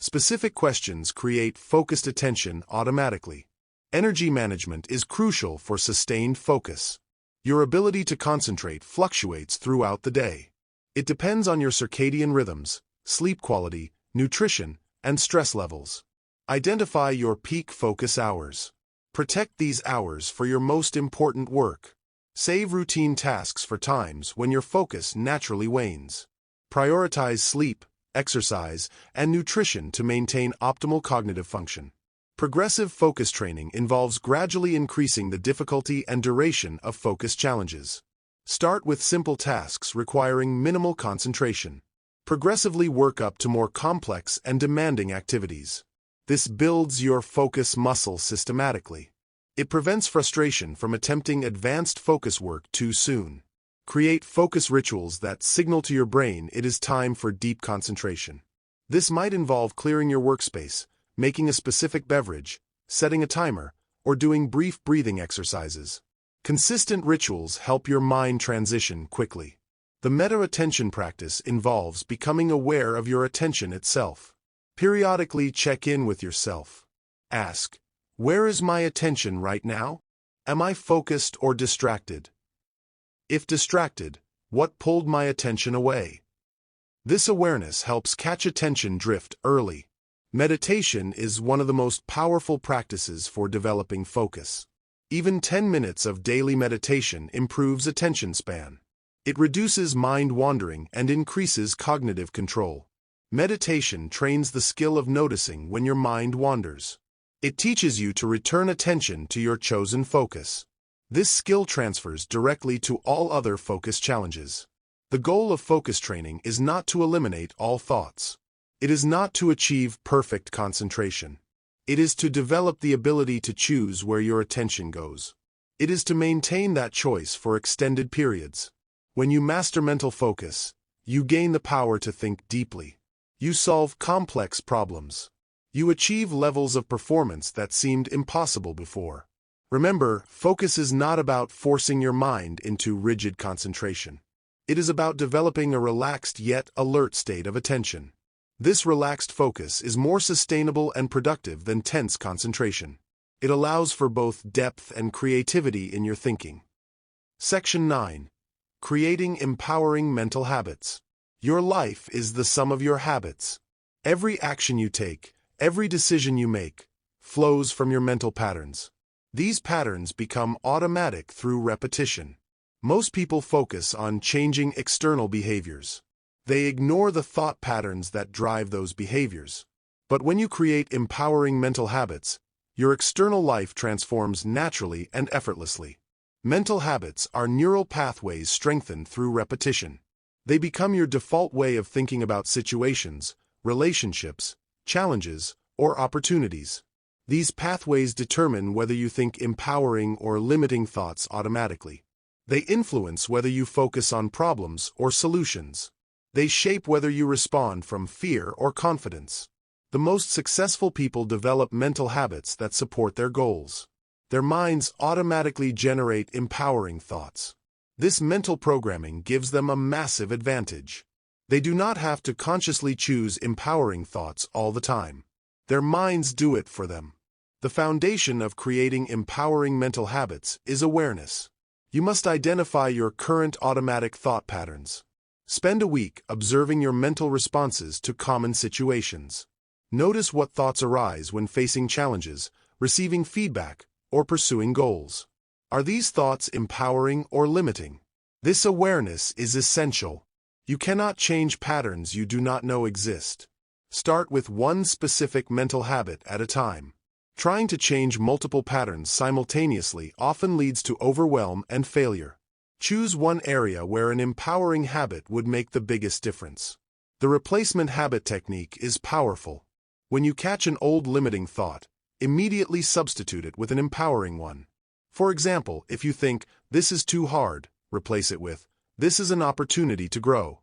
Specific questions create focused attention automatically. Energy management is crucial for sustained focus. Your ability to concentrate fluctuates throughout the day. It depends on your circadian rhythms, sleep quality, nutrition, and stress levels. Identify your peak focus hours. Protect these hours for your most important work. Save routine tasks for times when your focus naturally wanes. Prioritize sleep, exercise, and nutrition to maintain optimal cognitive function. Progressive focus training involves gradually increasing the difficulty and duration of focus challenges. Start with simple tasks requiring minimal concentration. Progressively work up to more complex and demanding activities. This builds your focus muscle systematically. It prevents frustration from attempting advanced focus work too soon. Create focus rituals that signal to your brain it is time for deep concentration. This might involve clearing your workspace, making a specific beverage, setting a timer, or doing brief breathing exercises. Consistent rituals help your mind transition quickly. The meta-attention practice involves becoming aware of your attention itself. Periodically check in with yourself. Ask, where is my attention right now? Am I focused or distracted? If distracted, what pulled my attention away? This awareness helps catch attention drift early. Meditation is one of the most powerful practices for developing focus. Even 10 minutes of daily meditation improves attention span. It reduces mind wandering and increases cognitive control. Meditation trains the skill of noticing when your mind wanders. It teaches you to return attention to your chosen focus. This skill transfers directly to all other focus challenges. The goal of focus training is not to eliminate all thoughts. It is not to achieve perfect concentration. It is to develop the ability to choose where your attention goes. It is to maintain that choice for extended periods. When you master mental focus, you gain the power to think deeply. You solve complex problems. You achieve levels of performance that seemed impossible before. Remember, focus is not about forcing your mind into rigid concentration. It is about developing a relaxed yet alert state of attention. This relaxed focus is more sustainable and productive than tense concentration. It allows for both depth and creativity in your thinking. Section 9. Creating empowering mental habits. Your life is the sum of your habits. Every action you take, every decision you make, flows from your mental patterns. These patterns become automatic through repetition. Most people focus on changing external behaviors. They ignore the thought patterns that drive those behaviors. But when you create empowering mental habits, your external life transforms naturally and effortlessly. Mental habits are neural pathways strengthened through repetition. They become your default way of thinking about situations, relationships, challenges, or opportunities. These pathways determine whether you think empowering or limiting thoughts automatically. They influence whether you focus on problems or solutions. They shape whether you respond from fear or confidence. The most successful people develop mental habits that support their goals. Their minds automatically generate empowering thoughts. This mental programming gives them a massive advantage. They do not have to consciously choose empowering thoughts all the time. Their minds do it for them. The foundation of creating empowering mental habits is awareness. You must identify your current automatic thought patterns. Spend a week observing your mental responses to common situations. Notice what thoughts arise when facing challenges, receiving feedback, or pursuing goals. Are these thoughts empowering or limiting? This awareness is essential. You cannot change patterns you do not know exist. Start with one specific mental habit at a time. Trying to change multiple patterns simultaneously often leads to overwhelm and failure. Choose one area where an empowering habit would make the biggest difference. The replacement habit technique is powerful. When you catch an old limiting thought, immediately substitute it with an empowering one. For example, if you think, "This is too hard," replace it with, "This is an opportunity to grow."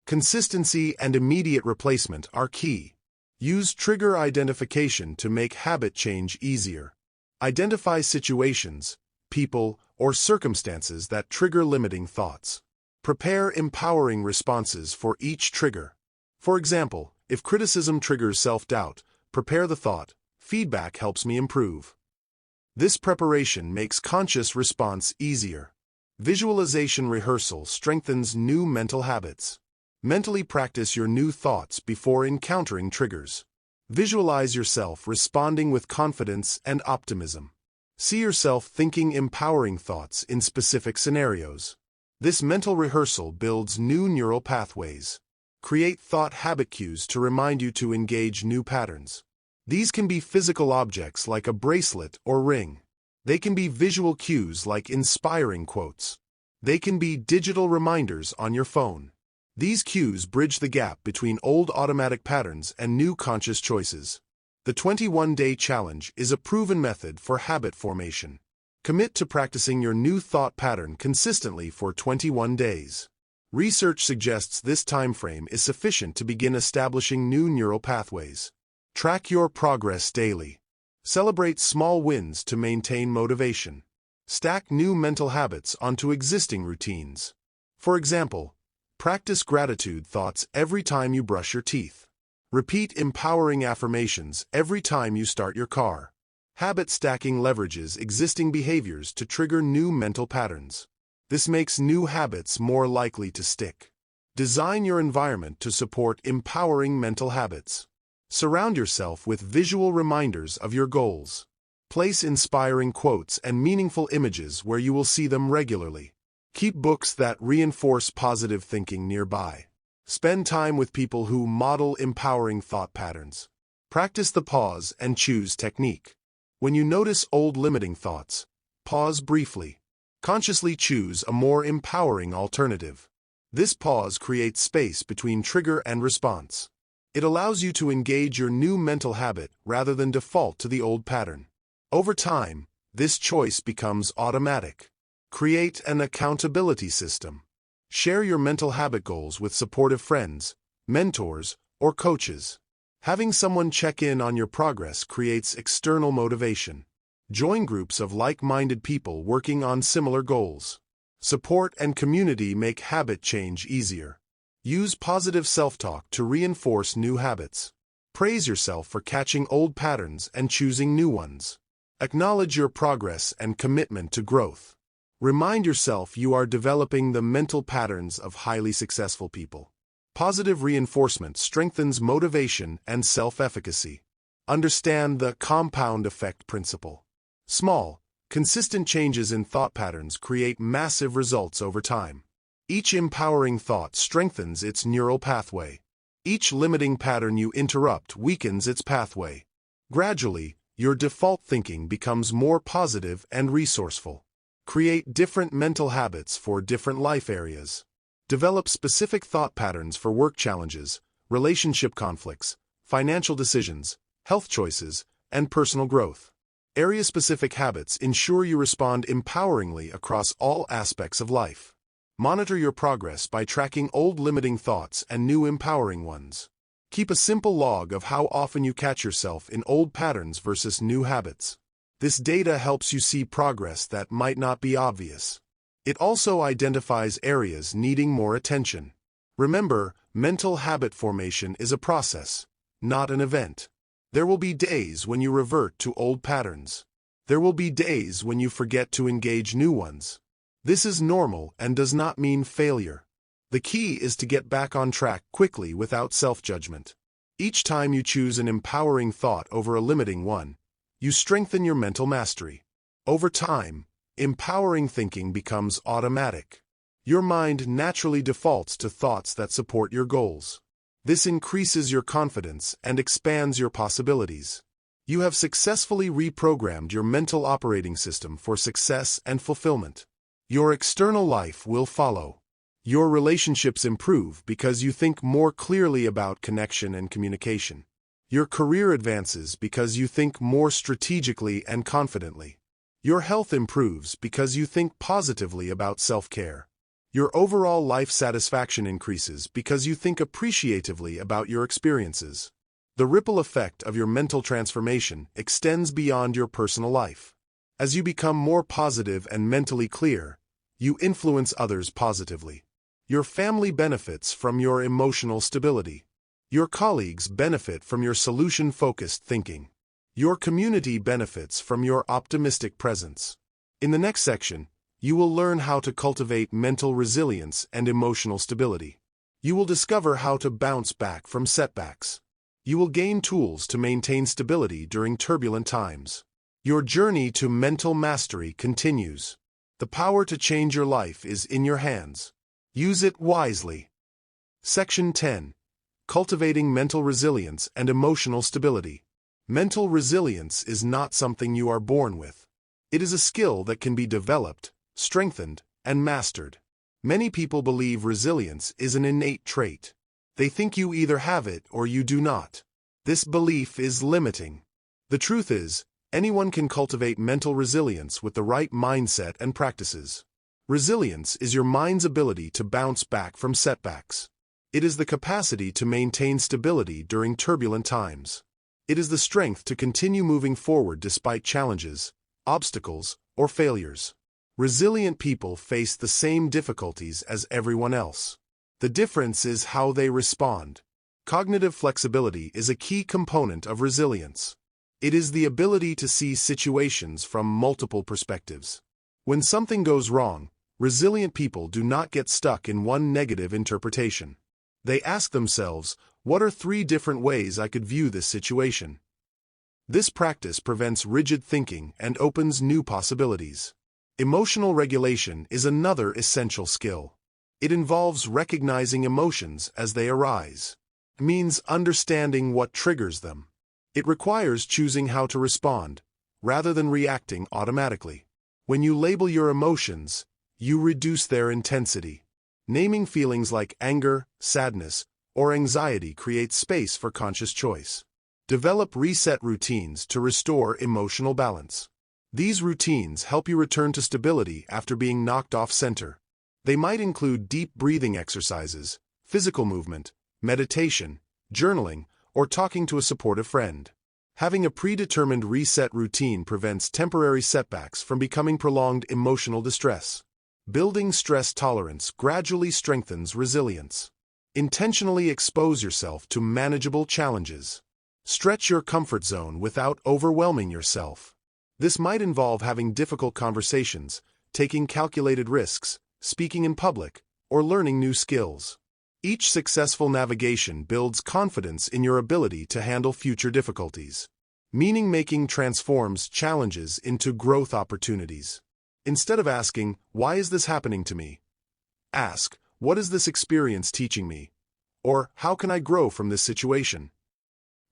Consistency and immediate replacement are key. Use trigger identification to make habit change easier. Identify situations, people, or circumstances that trigger limiting thoughts. Prepare empowering responses for each trigger. For example, if criticism triggers self-doubt, prepare the thought, "Feedback helps me improve." This preparation makes conscious response easier. Visualization rehearsal strengthens new mental habits. Mentally practice your new thoughts before encountering triggers. Visualize yourself responding with confidence and optimism. See yourself thinking empowering thoughts in specific scenarios. This mental rehearsal builds new neural pathways. Create thought habit cues to remind you to engage new patterns. These can be physical objects like a bracelet or ring. They can be visual cues like inspiring quotes. They can be digital reminders on your phone. These cues bridge the gap between old automatic patterns and new conscious choices. The 21-day challenge is a proven method for habit formation. Commit to practicing your new thought pattern consistently for 21 days. Research suggests this time frame is sufficient to begin establishing new neural pathways. Track your progress daily. Celebrate small wins to maintain motivation. Stack new mental habits onto existing routines. For example, practice gratitude thoughts every time you brush your teeth. Repeat empowering affirmations every time you start your car. Habit stacking leverages existing behaviors to trigger new mental patterns. This makes new habits more likely to stick. Design your environment to support empowering mental habits. Surround yourself with visual reminders of your goals. Place inspiring quotes and meaningful images where you will see them regularly. Keep books that reinforce positive thinking nearby. Spend time with people who model empowering thought patterns. Practice the pause and choose technique. When you notice old limiting thoughts, pause briefly. Consciously choose a more empowering alternative. This pause creates space between trigger and response. It allows you to engage your new mental habit rather than default to the old pattern. Over time, this choice becomes automatic. Create an accountability system. Share your mental habit goals with supportive friends, mentors, or coaches. Having someone check in on your progress creates external motivation. Join groups of like-minded people working on similar goals. Support and community make habit change easier. Use positive self-talk to reinforce new habits. Praise yourself for catching old patterns and choosing new ones. Acknowledge your progress and commitment to growth. Remind yourself you are developing the mental patterns of highly successful people. Positive reinforcement strengthens motivation and self-efficacy. Understand the compound effect principle. Small, consistent changes in thought patterns create massive results over time. Each empowering thought strengthens its neural pathway. Each limiting pattern you interrupt weakens its pathway. Gradually, your default thinking becomes more positive and resourceful. Create different mental habits for different life areas. Develop specific thought patterns for work challenges, relationship conflicts, financial decisions, health choices, and personal growth. Area-specific habits ensure you respond empoweringly across all aspects of life. Monitor your progress by tracking old limiting thoughts and new empowering ones. Keep a simple log of how often you catch yourself in old patterns versus new habits. This data helps you see progress that might not be obvious. It also identifies areas needing more attention. Remember, mental habit formation is a process, not an event. There will be days when you revert to old patterns. There will be days when you forget to engage new ones. This is normal and does not mean failure. The key is to get back on track quickly without self-judgment. Each time you choose an empowering thought over a limiting one, you strengthen your mental mastery. Over time, empowering thinking becomes automatic. Your mind naturally defaults to thoughts that support your goals. This increases your confidence and expands your possibilities. You have successfully reprogrammed your mental operating system for success and fulfillment. Your external life will follow. Your relationships improve because you think more clearly about connection and communication. Your career advances because you think more strategically and confidently. Your health improves because you think positively about self-care. Your overall life satisfaction increases because you think appreciatively about your experiences. The ripple effect of your mental transformation extends beyond your personal life. As you become more positive and mentally clear, you influence others positively. Your family benefits from your emotional stability. Your colleagues benefit from your solution-focused thinking. Your community benefits from your optimistic presence. In the next section, you will learn how to cultivate mental resilience and emotional stability. You will discover how to bounce back from setbacks. You will gain tools to maintain stability during turbulent times. Your journey to mental mastery continues. The power to change your life is in your hands. Use it wisely. Section 10. Cultivating mental resilience and emotional stability. Mental resilience is not something you are born with. It is a skill that can be developed, strengthened, and mastered. Many people believe resilience is an innate trait. They think you either have it or you do not. This belief is limiting. The truth is, anyone can cultivate mental resilience with the right mindset and practices. Resilience is your mind's ability to bounce back from setbacks. It is the capacity to maintain stability during turbulent times. It is the strength to continue moving forward despite challenges, obstacles, or failures. Resilient people face the same difficulties as everyone else. The difference is how they respond. Cognitive flexibility is a key component of resilience. It is the ability to see situations from multiple perspectives. When something goes wrong, resilient people do not get stuck in one negative interpretation. They ask themselves, what are 3 different ways I could view this situation? This practice prevents rigid thinking and opens new possibilities. Emotional regulation is another essential skill. It involves recognizing emotions as they arise. It means understanding what triggers them. It requires choosing how to respond, rather than reacting automatically. When you label your emotions, you reduce their intensity. Naming feelings like anger, sadness, or anxiety creates space for conscious choice. Develop reset routines to restore emotional balance. These routines help you return to stability after being knocked off center. They might include deep breathing exercises, physical movement, meditation, journaling, or talking to a supportive friend. Having a predetermined reset routine prevents temporary setbacks from becoming prolonged emotional distress. Building stress tolerance gradually strengthens resilience. Intentionally expose yourself to manageable challenges. Stretch your comfort zone without overwhelming yourself. This might involve having difficult conversations, taking calculated risks, speaking in public, or learning new skills. Each successful navigation builds confidence in your ability to handle future difficulties. Meaning-making transforms challenges into growth opportunities. Instead of asking, "Why is this happening to me?" ask, "What is this experience teaching me?" Or, "How can I grow from this situation?"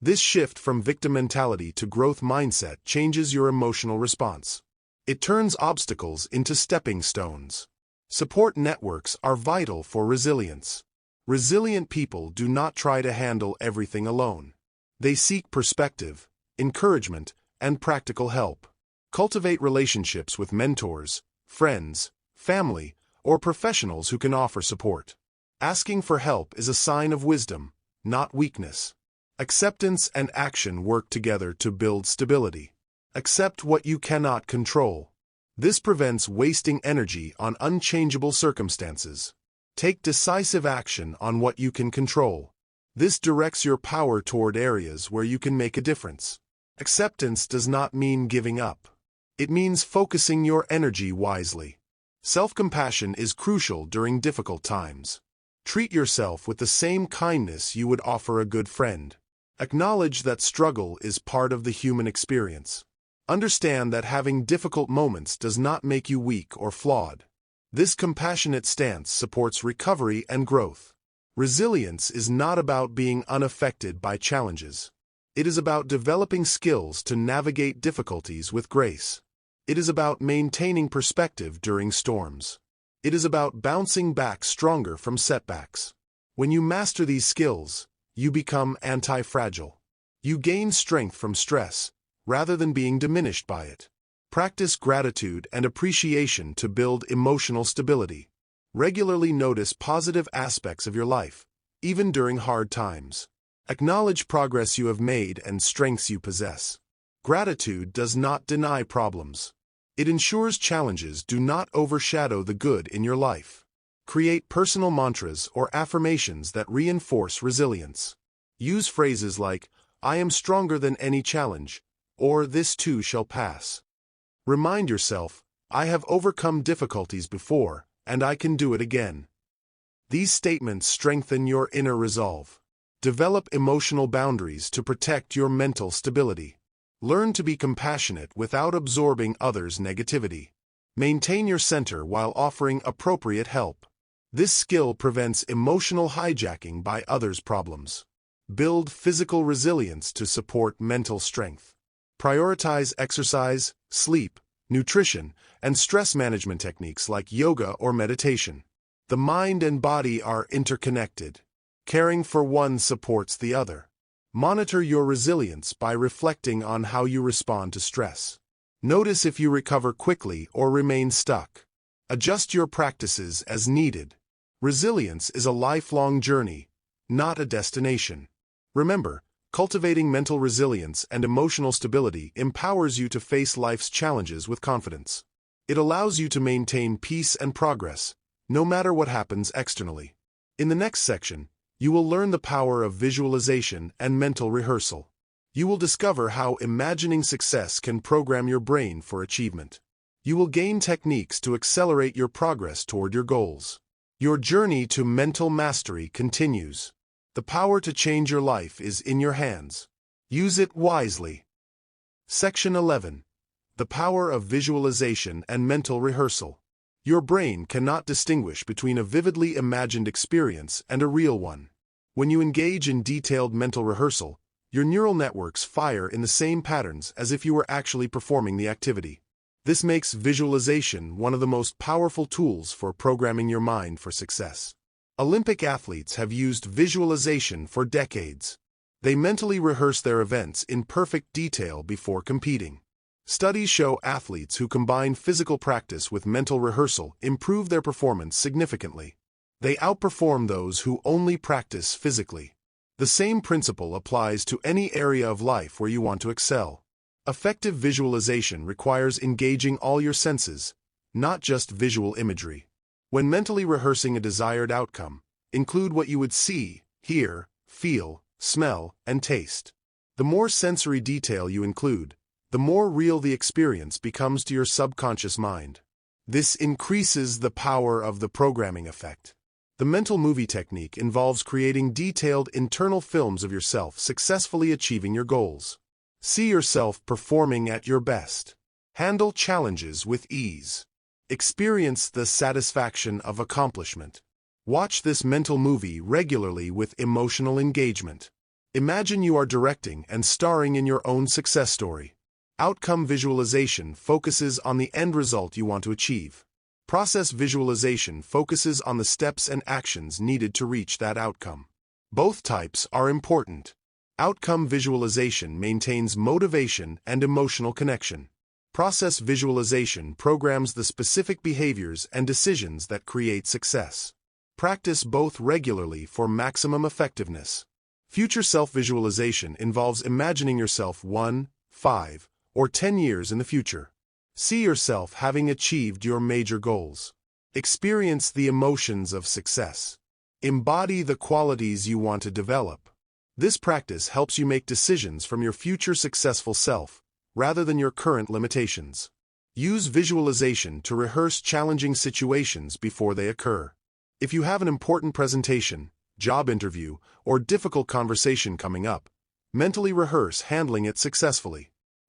This shift from victim mentality to growth mindset changes your emotional response. It turns obstacles into stepping stones. Support networks are vital for resilience. Resilient people do not try to handle everything alone. They seek perspective, encouragement, and practical help. Cultivate relationships with mentors, friends, family, or professionals who can offer support. Asking for help is a sign of wisdom, not weakness. Acceptance and action work together to build stability. Accept what you cannot control. This prevents wasting energy on unchangeable circumstances. Take decisive action on what you can control. This directs your power toward areas where you can make a difference. Acceptance does not mean giving up. It means focusing your energy wisely. Self-compassion is crucial during difficult times. Treat yourself with the same kindness you would offer a good friend. Acknowledge that struggle is part of the human experience. Understand that having difficult moments does not make you weak or flawed. This compassionate stance supports recovery and growth. Resilience is not about being unaffected by challenges. It is about developing skills to navigate difficulties with grace. It is about maintaining perspective during storms. It is about bouncing back stronger from setbacks. When you master these skills, you become anti-fragile. You gain strength from stress, rather than being diminished by it. Practice gratitude and appreciation to build emotional stability. Regularly notice positive aspects of your life, even during hard times. Acknowledge progress you have made and strengths you possess. Gratitude does not deny problems. It ensures challenges do not overshadow the good in your life. Create personal mantras or affirmations that reinforce resilience. Use phrases like, "I am stronger than any challenge," or "This too shall pass." Remind yourself, "I have overcome difficulties before, and I can do it again." These statements strengthen your inner resolve. Develop emotional boundaries to protect your mental stability. Learn to be compassionate without absorbing others' negativity. Maintain your center while offering appropriate help. This skill prevents emotional hijacking by others' problems. Build physical resilience to support mental strength. Prioritize exercise, sleep, nutrition, and stress management techniques like yoga or meditation. The mind and body are interconnected. Caring for one supports the other. Monitor your resilience by reflecting on how you respond to stress. Notice if you recover quickly or remain stuck. Adjust your practices as needed. Resilience is a lifelong journey, not a destination. Remember, cultivating mental resilience and emotional stability empowers you to face life's challenges with confidence. It allows you to maintain peace and progress, no matter what happens externally. In the next section, you will learn the power of visualization and mental rehearsal. You will discover how imagining success can program your brain for achievement. You will gain techniques to accelerate your progress toward your goals. Your journey to mental mastery continues. The power to change your life is in your hands. Use it wisely. Section 11. The power of visualization and mental rehearsal. Your brain cannot distinguish between a vividly imagined experience and a real one. When you engage in detailed mental rehearsal, your neural networks fire in the same patterns as if you were actually performing the activity. This makes visualization one of the most powerful tools for programming your mind for success. Olympic athletes have used visualization for decades. They mentally rehearse their events in perfect detail before competing. Studies show athletes who combine physical practice with mental rehearsal improve their performance significantly. They outperform those who only practice physically. The same principle applies to any area of life where you want to excel. Effective visualization requires engaging all your senses, not just visual imagery. When mentally rehearsing a desired outcome, include what you would see, hear, feel, smell, and taste. The more sensory detail you include, the the more real the experience becomes to your subconscious mind. This increases the power of the programming effect. The mental movie technique involves creating detailed internal films of yourself successfully achieving your goals. See yourself performing at your best. Handle challenges with ease. Experience the satisfaction of accomplishment. Watch this mental movie regularly with emotional engagement. Imagine you are directing and starring in your own success story. Outcome visualization focuses on the end result you want to achieve. Process visualization focuses on the steps and actions needed to reach that outcome. Both types are important. Outcome visualization maintains motivation and emotional connection. Process visualization programs the specific behaviors and decisions that create success. Practice both regularly for maximum effectiveness. Future self-visualization involves imagining yourself 1, 5, or 10 years in the future. See yourself having achieved your major goals. Experience the emotions of success. Embody the qualities you want to develop. This practice helps you make decisions from your future successful self, rather than your current limitations. Use visualization to rehearse challenging situations before they occur. If you have an important presentation, job interview, or difficult conversation coming up, mentally rehearse handling it successfully.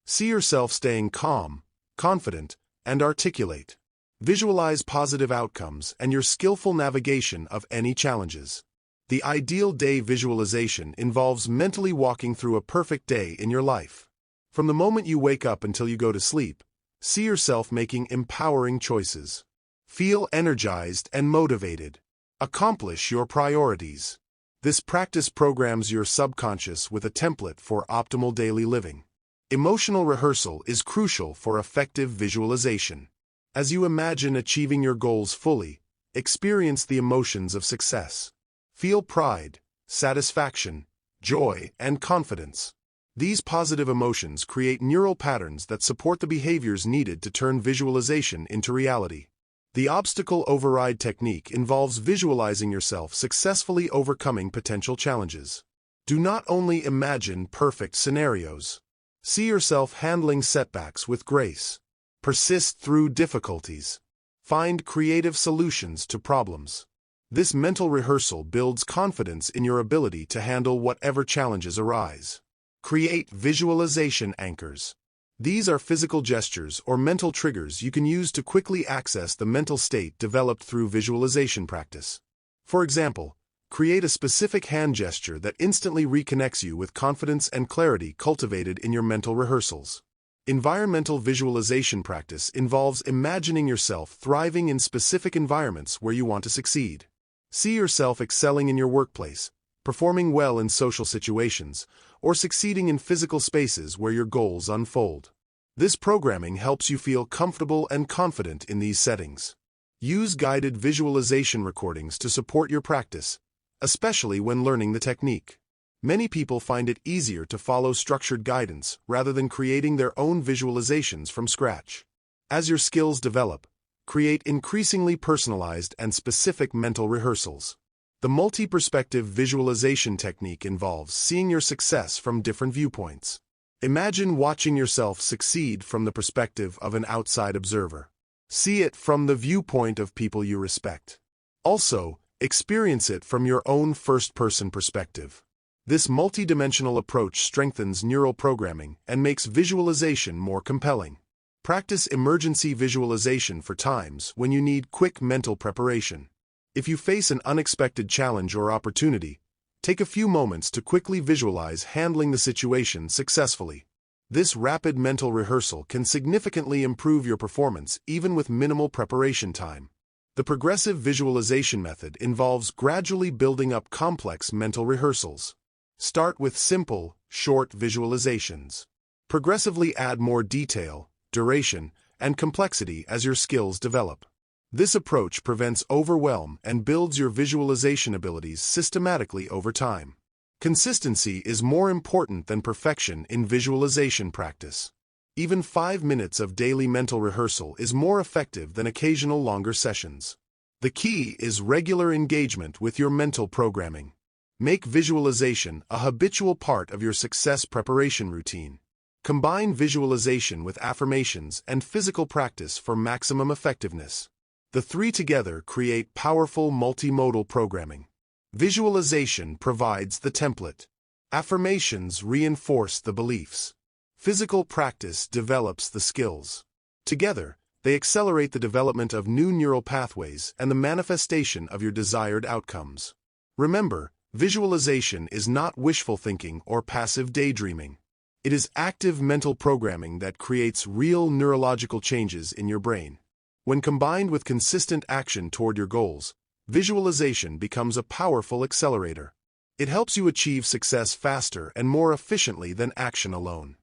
See yourself staying calm, confident, and articulate. Visualize positive outcomes and your skillful navigation of any challenges. The ideal day visualization involves mentally walking through a perfect day in your life. From the moment you wake up until you go to sleep, see yourself making empowering choices. Feel energized and motivated. Accomplish your priorities. This practice programs your subconscious with a template for optimal daily living. Emotional rehearsal is crucial for effective visualization. As you imagine achieving your goals fully, experience the emotions of success. Feel pride, satisfaction, joy, and confidence. These positive emotions create neural patterns that support the behaviors needed to turn visualization into reality. The obstacle override technique involves visualizing yourself successfully overcoming potential challenges. Do not only imagine perfect scenarios. See yourself handling setbacks with grace. Persist through difficulties. Find creative solutions to problems. This mental rehearsal builds confidence in your ability to handle whatever challenges arise. Create visualization anchors. These are physical gestures or mental triggers you can use to quickly access the mental state developed through visualization practice. For example, create a specific hand gesture that instantly reconnects you with confidence and clarity cultivated in your mental rehearsals. Environmental visualization practice involves imagining yourself thriving in specific environments where you want to succeed. See yourself excelling in your workplace, performing well in social situations, or succeeding in physical spaces where your goals unfold. This programming helps you feel comfortable and confident in these settings. Use guided visualization recordings to support your practice, especially when learning the technique. Many people find it easier to follow structured guidance rather than creating their own visualizations from scratch. As your skills develop, create increasingly personalized and specific mental rehearsals. The multi-perspective visualization technique involves seeing your success from different viewpoints. Imagine watching yourself succeed from the perspective of an outside observer. See it from the viewpoint of people you respect. Also, experience it from your own first-person perspective. This multidimensional approach strengthens neural programming and makes visualization more compelling. Practice emergency visualization for times when you need quick mental preparation. If you face an unexpected challenge or opportunity, take a few moments to quickly visualize handling the situation successfully. This rapid mental rehearsal can significantly improve your performance even with minimal preparation time. The progressive visualization method involves gradually building up complex mental rehearsals. Start with simple, short visualizations. Progressively add more detail, duration, and complexity as your skills develop. This approach prevents overwhelm and builds your visualization abilities systematically over time. Consistency is more important than perfection in visualization practice. Even 5 minutes of daily mental rehearsal is more effective than occasional longer sessions. The key is regular engagement with your mental programming. Make visualization a habitual part of your success preparation routine. Combine visualization with affirmations and physical practice for maximum effectiveness. The three together create powerful multimodal programming. Visualization provides the template. Affirmations reinforce the beliefs. Physical practice develops the skills. Together, they accelerate the development of new neural pathways and the manifestation of your desired outcomes. Remember, visualization is not wishful thinking or passive daydreaming. It is active mental programming that creates real neurological changes in your brain. When combined with consistent action toward your goals, visualization becomes a powerful accelerator. It helps you achieve success faster and more efficiently than action alone.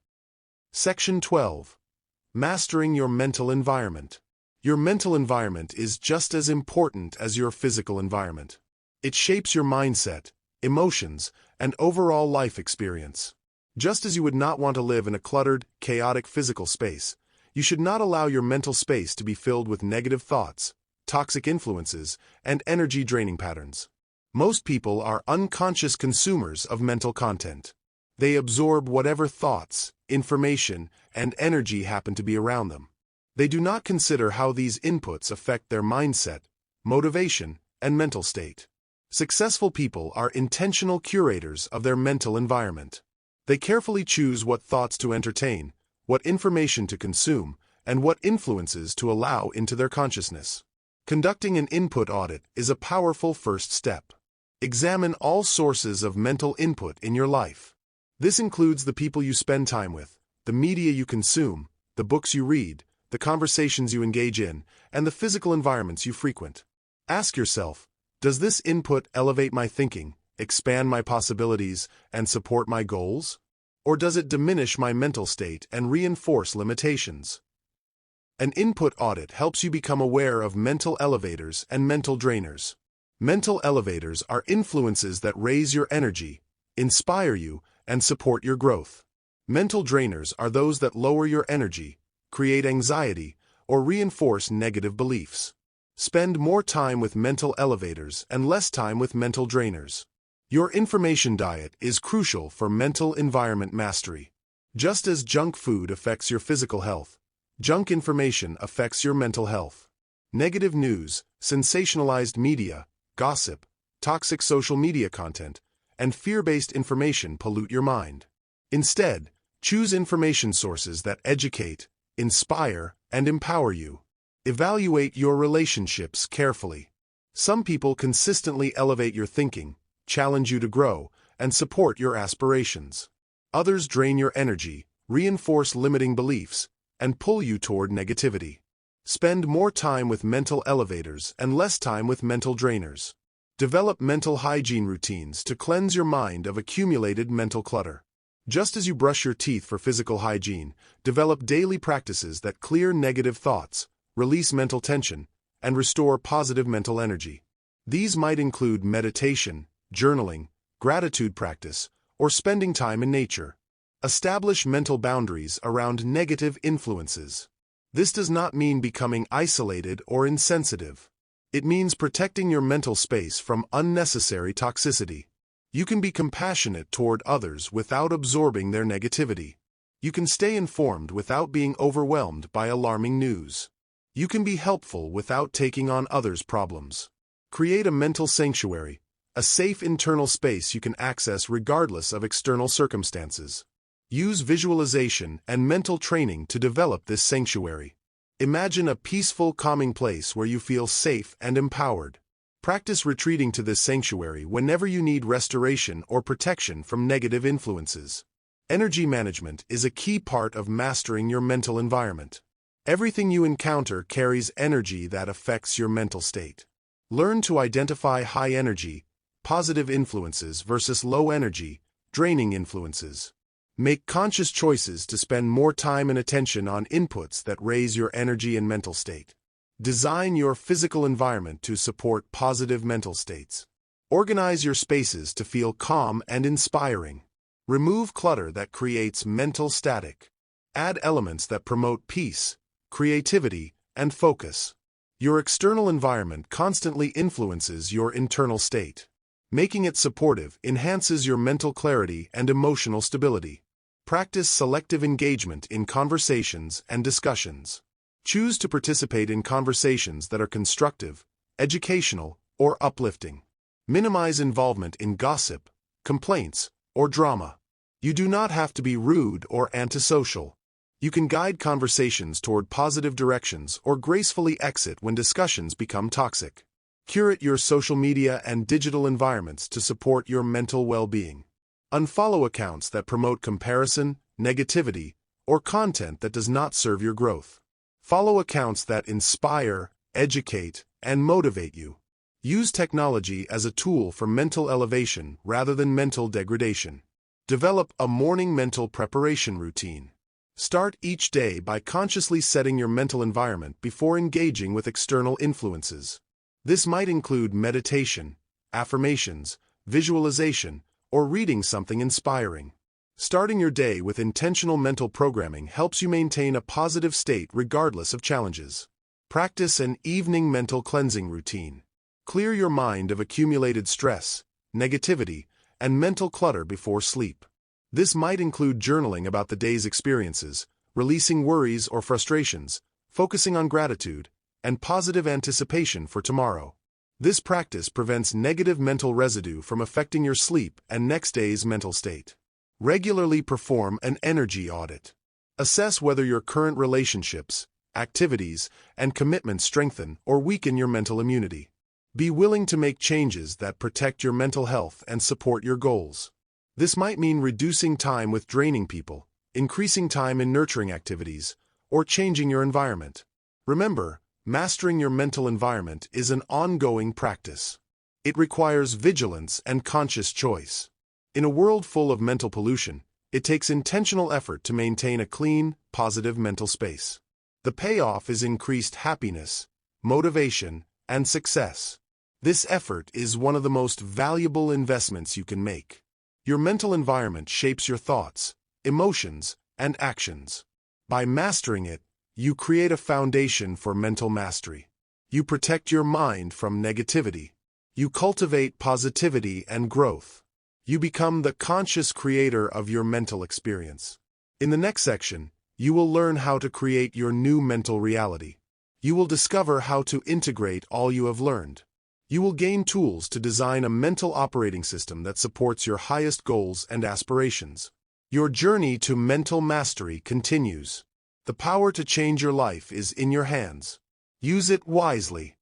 Section 12. Mastering your mental environment. Your mental environment is just as important as your physical environment. It shapes your mindset, emotions, and overall life experience. Just as you would not want to live in a cluttered, chaotic physical space, you should not allow your mental space to be filled with negative thoughts, toxic influences, and energy-draining patterns. Most people are unconscious consumers of mental content. They absorb whatever thoughts, information, and energy happen to be around them. They do not consider how these inputs affect their mindset, motivation, and mental state. Successful people are intentional curators of their mental environment. They carefully choose what thoughts to entertain, what information to consume, and what influences to allow into their consciousness. Conducting an input audit is a powerful first step. Examine all sources of mental input in your life. This includes the people you spend time with, the media you consume, the books you read, the conversations you engage in, and the physical environments you frequent. Ask yourself, does this input elevate my thinking, expand my possibilities, and support my goals? Or does it diminish my mental state and reinforce limitations? An input audit helps you become aware of mental elevators and mental drainers. Mental elevators are influences that raise your energy, inspire you, and support your growth. Mental drainers are those that lower your energy, create anxiety, or reinforce negative beliefs. Spend more time with mental elevators and less time with mental drainers. Your information diet is crucial for mental environment mastery. Just as junk food affects your physical health, junk information affects your mental health. Negative news, sensationalized media, gossip, toxic social media content, and fear-based information pollute your mind. Instead, choose information sources that educate, inspire, and empower you. Evaluate your relationships carefully. Some people consistently elevate your thinking, challenge you to grow, and support your aspirations. Others drain your energy, reinforce limiting beliefs, and pull you toward negativity. Spend more time with mental elevators and less time with mental drainers. Develop mental hygiene routines to cleanse your mind of accumulated mental clutter. Just as you brush your teeth for physical hygiene, develop daily practices that clear negative thoughts, release mental tension, and restore positive mental energy. These might include meditation, journaling, gratitude practice, or spending time in nature. Establish mental boundaries around negative influences. This does not mean becoming isolated or insensitive. It means protecting your mental space from unnecessary toxicity. You can be compassionate toward others without absorbing their negativity. You can stay informed without being overwhelmed by alarming news. You can be helpful without taking on others' problems. Create a mental sanctuary, a safe internal space you can access regardless of external circumstances. Use visualization and mental training to develop this sanctuary. Imagine a peaceful, calming place where you feel safe and empowered. Practice retreating to this sanctuary whenever you need restoration or protection from negative influences. Energy management is a key part of mastering your mental environment. Everything you encounter carries energy that affects your mental state. Learn to identify high energy, positive influences versus low energy, draining influences. Make conscious choices to spend more time and attention on inputs that raise your energy and mental state. Design your physical environment to support positive mental states. Organize your spaces to feel calm and inspiring. Remove clutter that creates mental static. Add elements that promote peace, creativity, and focus. Your external environment constantly influences your internal state. Making it supportive enhances your mental clarity and emotional stability. Practice selective engagement in conversations and discussions. Choose to participate in conversations that are constructive, educational, or uplifting. Minimize involvement in gossip, complaints, or drama. You do not have to be rude or antisocial. You can guide conversations toward positive directions or gracefully exit when discussions become toxic. Curate your social media and digital environments to support your mental well-being. Unfollow accounts that promote comparison, negativity, or content that does not serve your growth. Follow accounts that inspire, educate, and motivate you. Use technology as a tool for mental elevation rather than mental degradation. Develop a morning mental preparation routine. Start each day by consciously setting your mental environment before engaging with external influences. This might include meditation, affirmations, visualization, or reading something inspiring. Starting your day with intentional mental programming helps you maintain a positive state regardless of challenges. Practice an evening mental cleansing routine. Clear your mind of accumulated stress, negativity, and mental clutter before sleep. This might include journaling about the day's experiences, releasing worries or frustrations, focusing on gratitude, and positive anticipation for tomorrow. This practice prevents negative mental residue from affecting your sleep and next day's mental state. Regularly perform an energy audit. Assess whether your current relationships, activities, and commitments strengthen or weaken your mental immunity. Be willing to make changes that protect your mental health and support your goals. This might mean reducing time with draining people, increasing time in nurturing activities, or changing your environment. Remember, mastering your mental environment is an ongoing practice. It requires vigilance and conscious choice. In a world full of mental pollution, it takes intentional effort to maintain a clean, positive mental space. The payoff is increased happiness, motivation, and success. This effort is one of the most valuable investments you can make. Your mental environment shapes your thoughts, emotions, and actions. By mastering it, you create a foundation for mental mastery. You protect your mind from negativity. You cultivate positivity and growth. You become the conscious creator of your mental experience. In the next section, you will learn how to create your new mental reality. You will discover how to integrate all you have learned. You will gain tools to design a mental operating system that supports your highest goals and aspirations. Your journey to mental mastery continues. The power to change your life is in your hands. Use it wisely.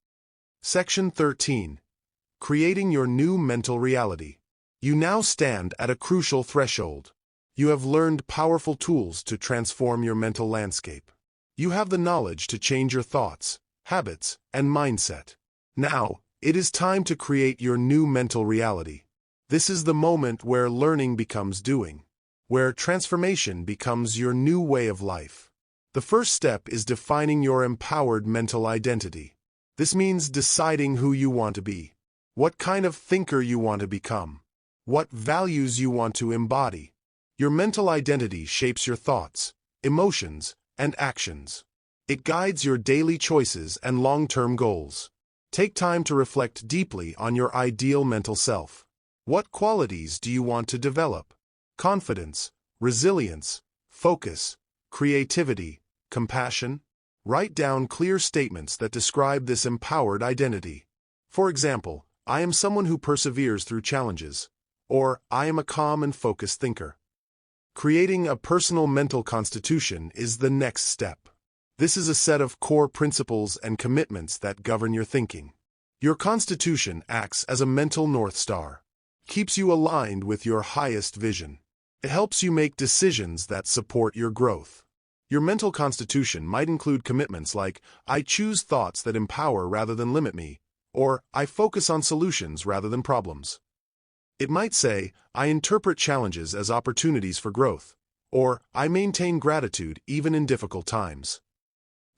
Section 13. Creating your new mental reality. You now stand at a crucial threshold. You have learned powerful tools to transform your mental landscape. You have the knowledge to change your thoughts, habits, and mindset. Now, it is time to create your new mental reality. This is the moment where learning becomes doing, where transformation becomes your new way of life. The first step is defining your empowered mental identity. This means deciding who you want to be, what kind of thinker you want to become, what values you want to embody. Your mental identity shapes your thoughts, emotions, and actions. It guides your daily choices and long-term goals. Take time to reflect deeply on your ideal mental self. What qualities do you want to develop? Confidence, resilience, focus, creativity, compassion? Write down clear statements that describe this empowered identity. For example, I am someone who perseveres through challenges, or I am a calm and focused thinker. Creating a personal mental constitution is the next step. This is a set of core principles and commitments that govern your thinking. Your constitution acts as a mental North Star, keeps you aligned with your highest vision. It helps you make decisions that support your growth. Your mental constitution might include commitments like, I choose thoughts that empower rather than limit me, or I focus on solutions rather than problems. It might say, I interpret challenges as opportunities for growth, or I maintain gratitude even in difficult times.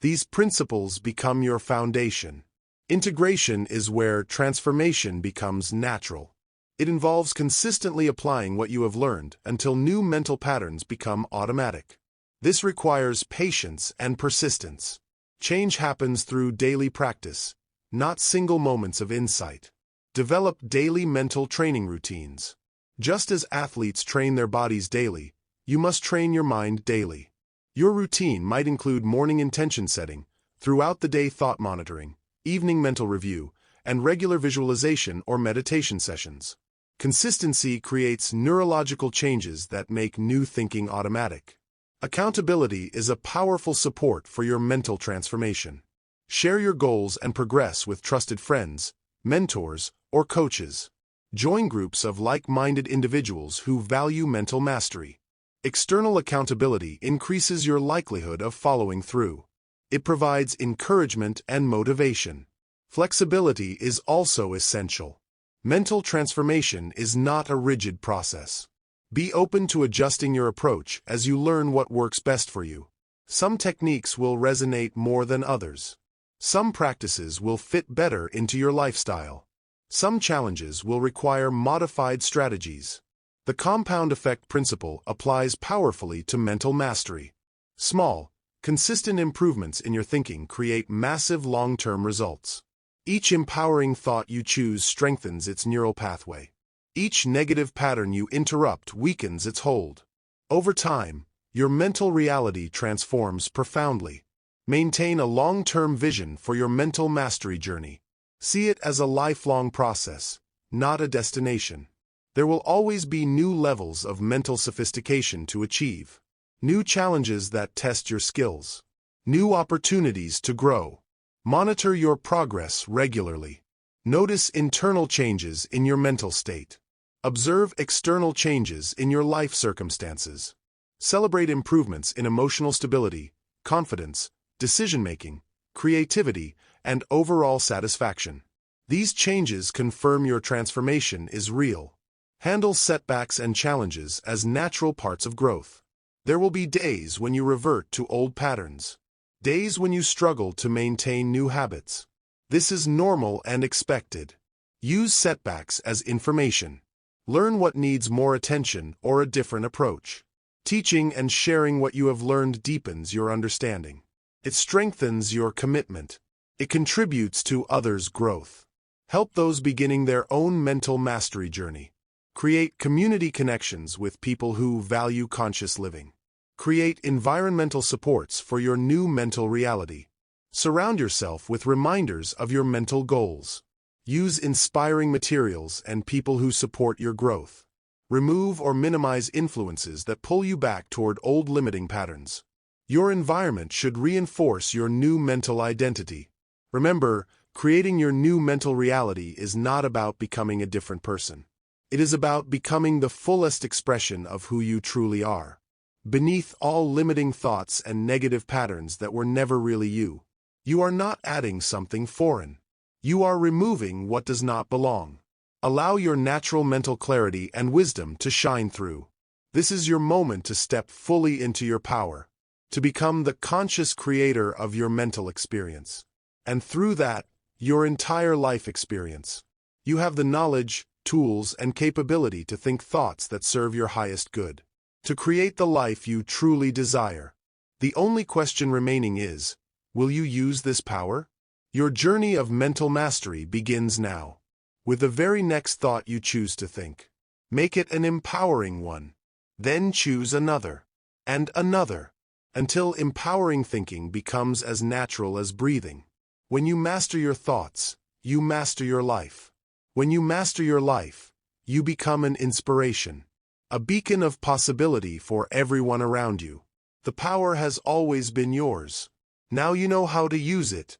These principles become your foundation. Integration is where transformation becomes natural. It involves consistently applying what you have learned until new mental patterns become automatic. This requires patience and persistence. Change happens through daily practice, not single moments of insight. Develop daily mental training routines. Just as athletes train their bodies daily, You must train your mind daily. Your routine might include morning intention setting, throughout the day thought monitoring, evening mental review, and regular visualization or meditation sessions. Consistency creates neurological changes that make new thinking automatic. Accountability is a powerful support for your mental transformation. Share your goals and progress with trusted friends, mentors, or coaches. Join groups of like-minded individuals who value mental mastery. External accountability increases your likelihood of following through. It provides encouragement and motivation. Flexibility is also essential. Mental transformation is not a rigid process. Be open to adjusting your approach as you learn what works best for you. Some techniques will resonate more than others. Some practices will fit better into your lifestyle. Some challenges will require modified strategies. The compound effect principle applies powerfully to mental mastery. Small, consistent improvements in your thinking create massive long-term results. Each empowering thought you choose strengthens its neural pathway. Each negative pattern you interrupt weakens its hold. Over time, your mental reality transforms profoundly. Maintain a long-term vision for your mental mastery journey. See it as a lifelong process, not a destination. There will always be new levels of mental sophistication to achieve. New challenges that test your skills. New opportunities to grow. Monitor your progress regularly. Notice internal changes in your mental state. Observe external changes in your life circumstances. Celebrate improvements in emotional stability, confidence, decision-making, creativity, and overall satisfaction. These changes confirm your transformation is real. Handle setbacks and challenges as natural parts of growth. There will be days when you revert to old patterns. Days when you struggle to maintain new habits. This is normal and expected. Use setbacks as information. Learn what needs more attention or a different approach. Teaching and sharing what you have learned deepens your understanding. It strengthens your commitment. It contributes to others' growth. Help those beginning their own mental mastery journey. Create community connections with people who value conscious living. Create environmental supports for your new mental reality. Surround yourself with reminders of your mental goals. Use inspiring materials and people who support your growth. Remove or minimize influences that pull you back toward old limiting patterns. Your environment should reinforce your new mental identity. Remember, creating your new mental reality is not about becoming a different person. It is about becoming the fullest expression of who you truly are. Beneath all limiting thoughts and negative patterns that were never really you. You are not adding something foreign. You are removing what does not belong. Allow your natural mental clarity and wisdom to shine through. This is your moment to step fully into your power, to become the conscious creator of your mental experience. And through that, your entire life experience. You have the knowledge, tools, and capability to think thoughts that serve your highest good. To create the life you truly desire. The only question remaining is, will you use this power? Your journey of mental mastery begins now. With the very next thought you choose to think. Make it an empowering one. Then choose another. And another. Until empowering thinking becomes as natural as breathing. When you master your thoughts, you master your life. When you master your life, you become an inspiration. A beacon of possibility for everyone around you. The power has always been yours. Now you know how to use it.